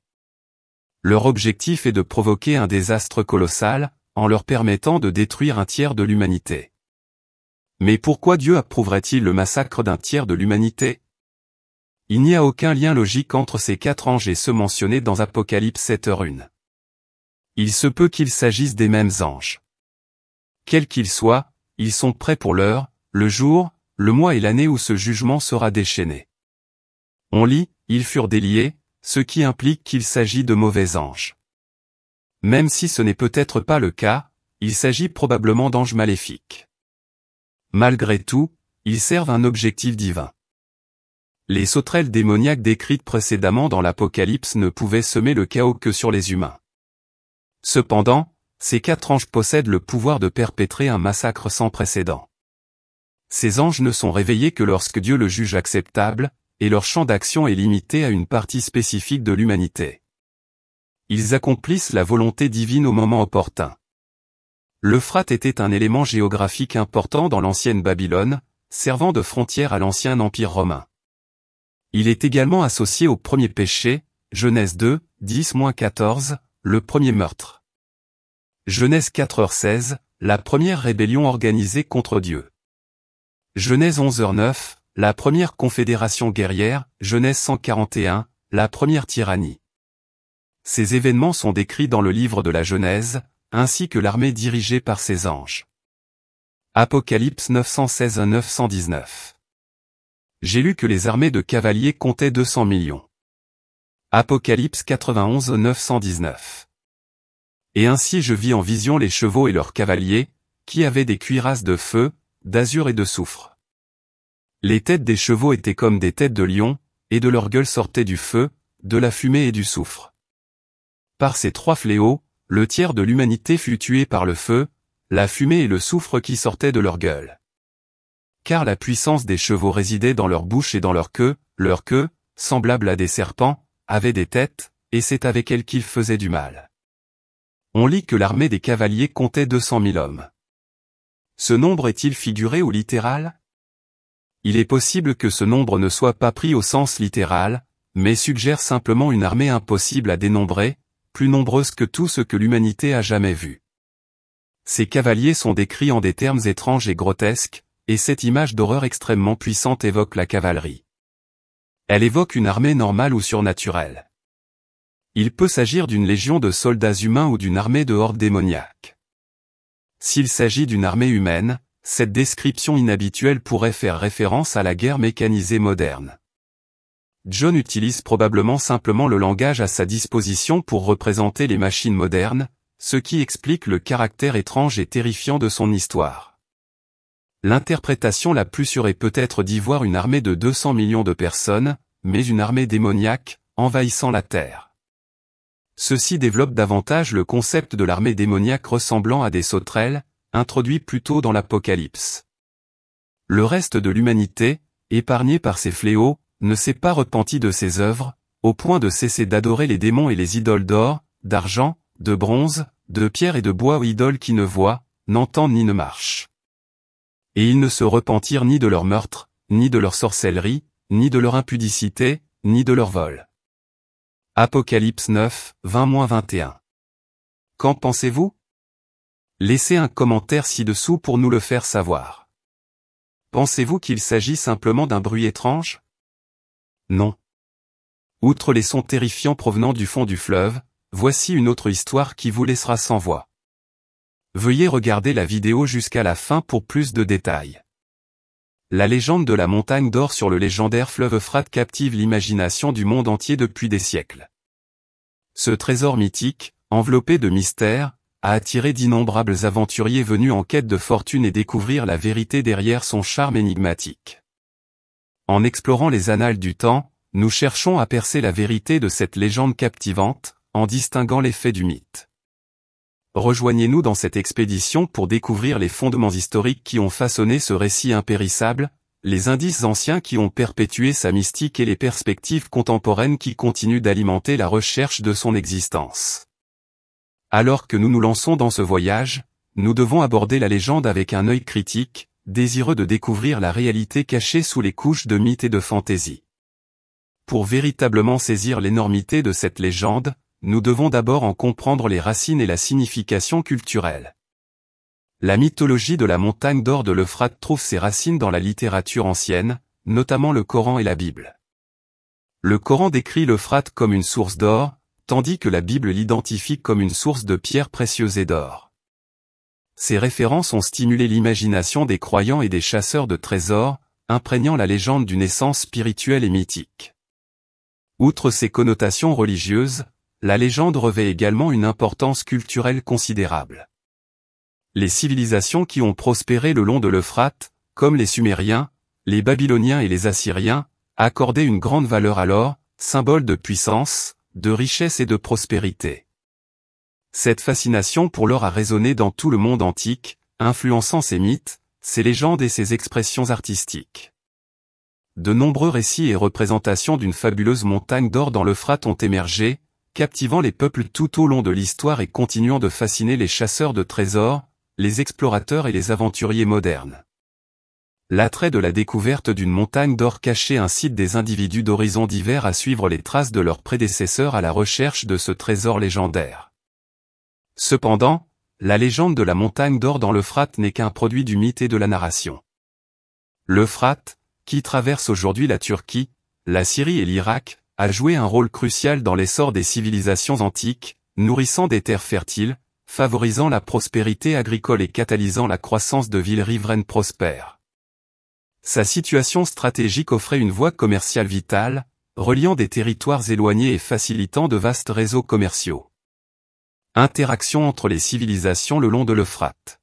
Leur objectif est de provoquer un désastre colossal, en leur permettant de détruire un tiers de l'humanité. Mais pourquoi Dieu approuverait-il le massacre d'un tiers de l'humanité? Il n'y a aucun lien logique entre ces 4 anges et ceux mentionnés dans Apocalypse 7h1. Il se peut qu'il s'agisse des mêmes anges. Quels qu'ils soient, ils sont prêts pour l'heure, le jour, le mois et l'année où ce jugement sera déchaîné. On lit, ils furent déliés, ce qui implique qu'il s'agit de mauvais anges. Même si ce n'est peut-être pas le cas, il s'agit probablement d'anges maléfiques. Malgré tout, ils servent un objectif divin. Les sauterelles démoniaques décrites précédemment dans l'Apocalypse ne pouvaient semer le chaos que sur les humains. Cependant, ces 4 anges possèdent le pouvoir de perpétrer un massacre sans précédent. Ces anges ne sont réveillés que lorsque Dieu le juge acceptable, et leur champ d'action est limité à une partie spécifique de l'humanité. Ils accomplissent la volonté divine au moment opportun. L'Euphrate était un élément géographique important dans l'ancienne Babylone, servant de frontière à l'ancien Empire romain. Il est également associé au premier péché, Genèse 2, 10-14, le premier meurtre. Genèse 4h16, la première rébellion organisée contre Dieu. Genèse 11h9, la première confédération guerrière, Genèse 141, la première tyrannie. Ces événements sont décrits dans le livre de la Genèse, ainsi que l'armée dirigée par ces anges. Apocalypse 916-919. J'ai lu que les armées de cavaliers comptaient 200 millions. Apocalypse 91-919. Et ainsi je vis en vision les chevaux et leurs cavaliers, qui avaient des cuirasses de feu, d'azur et de soufre. Les têtes des chevaux étaient comme des têtes de lions, et de leur gueule sortait du feu, de la fumée et du soufre. Par ces 3 fléaux, le tiers de l'humanité fut tué par le feu, la fumée et le soufre qui sortaient de leur gueule. Car la puissance des chevaux résidait dans leur bouche et dans leur queue, semblable à des serpents, avait des têtes, et c'est avec elles qu'ils faisaient du mal. On lit que l'armée des cavaliers comptait 200 000 hommes. Ce nombre est-il figuré ou littéral? Il est possible que ce nombre ne soit pas pris au sens littéral, mais suggère simplement une armée impossible à dénombrer, plus nombreuse que tout ce que l'humanité a jamais vu. Ces cavaliers sont décrits en des termes étranges et grotesques, et cette image d'horreur extrêmement puissante évoque la cavalerie. Elle évoque une armée normale ou surnaturelle. Il peut s'agir d'une légion de soldats humains ou d'une armée de hordes démoniaques. S'il s'agit d'une armée humaine, cette description inhabituelle pourrait faire référence à la guerre mécanisée moderne. John utilise probablement simplement le langage à sa disposition pour représenter les machines modernes, ce qui explique le caractère étrange et terrifiant de son histoire. L'interprétation la plus sûre est peut-être d'y voir une armée de 200 millions de personnes, mais une armée démoniaque, envahissant la Terre. Ceci développe davantage le concept de l'armée démoniaque ressemblant à des sauterelles, introduit plus tôt dans l'Apocalypse. Le reste de l'humanité, épargnée par ces fléaux, ne s'est pas repenti de ses œuvres, au point de cesser d'adorer les démons et les idoles d'or, d'argent, de bronze, de pierre et de bois, idoles qui ne voient, n'entendent ni ne marchent. Et ils ne se repentirent ni de leur meurtre, ni de leur sorcellerie, ni de leur impudicité, ni de leur vol. Apocalypse 9, 20-21. Qu'en pensez-vous? Laissez un commentaire ci-dessous pour nous le faire savoir. Pensez-vous qu'il s'agit simplement d'un bruit étrange? Non. Outre les sons terrifiants provenant du fond du fleuve, voici une autre histoire qui vous laissera sans voix. Veuillez regarder la vidéo jusqu'à la fin pour plus de détails. La légende de la montagne d'or sur le légendaire fleuve Euphrate captive l'imagination du monde entier depuis des siècles. Ce trésor mythique, enveloppé de mystère, a attiré d'innombrables aventuriers venus en quête de fortune et découvrir la vérité derrière son charme énigmatique. En explorant les annales du temps, nous cherchons à percer la vérité de cette légende captivante, en distinguant les faits du mythe. Rejoignez-nous dans cette expédition pour découvrir les fondements historiques qui ont façonné ce récit impérissable, les indices anciens qui ont perpétué sa mystique et les perspectives contemporaines qui continuent d'alimenter la recherche de son existence. Alors que nous nous lançons dans ce voyage, nous devons aborder la légende avec un œil critique, désireux de découvrir la réalité cachée sous les couches de mythes et de fantaisie. Pour véritablement saisir l'énormité de cette légende, nous devons d'abord en comprendre les racines et la signification culturelle. La mythologie de la montagne d'or de l'Euphrate trouve ses racines dans la littérature ancienne, notamment le Coran et la Bible. Le Coran décrit l'Euphrate comme une source d'or, tandis que la Bible l'identifie comme une source de pierres précieuses et d'or. Ces références ont stimulé l'imagination des croyants et des chasseurs de trésors, imprégnant la légende d'une essence spirituelle et mythique. Outre ses connotations religieuses, la légende revêt également une importance culturelle considérable. Les civilisations qui ont prospéré le long de l'Euphrate, comme les Sumériens, les Babyloniens et les Assyriens, accordaient une grande valeur à l'or, symbole de puissance, de richesse et de prospérité. Cette fascination pour l'or a résonné dans tout le monde antique, influençant ses mythes, ses légendes et ses expressions artistiques. De nombreux récits et représentations d'une fabuleuse montagne d'or dans l'Euphrate ont émergé, captivant les peuples tout au long de l'histoire et continuant de fasciner les chasseurs de trésors, les explorateurs et les aventuriers modernes. L'attrait de la découverte d'une montagne d'or cachée incite des individus d'horizons divers à suivre les traces de leurs prédécesseurs à la recherche de ce trésor légendaire. Cependant, la légende de la montagne d'or dans l'Euphrate n'est qu'un produit du mythe et de la narration. L'Euphrate, qui traverse aujourd'hui la Turquie, la Syrie et l'Irak, a joué un rôle crucial dans l'essor des civilisations antiques, nourrissant des terres fertiles, favorisant la prospérité agricole et catalysant la croissance de villes riveraines prospères. Sa situation stratégique offrait une voie commerciale vitale, reliant des territoires éloignés et facilitant de vastes réseaux commerciaux. Interaction entre les civilisations le long de l'Euphrate.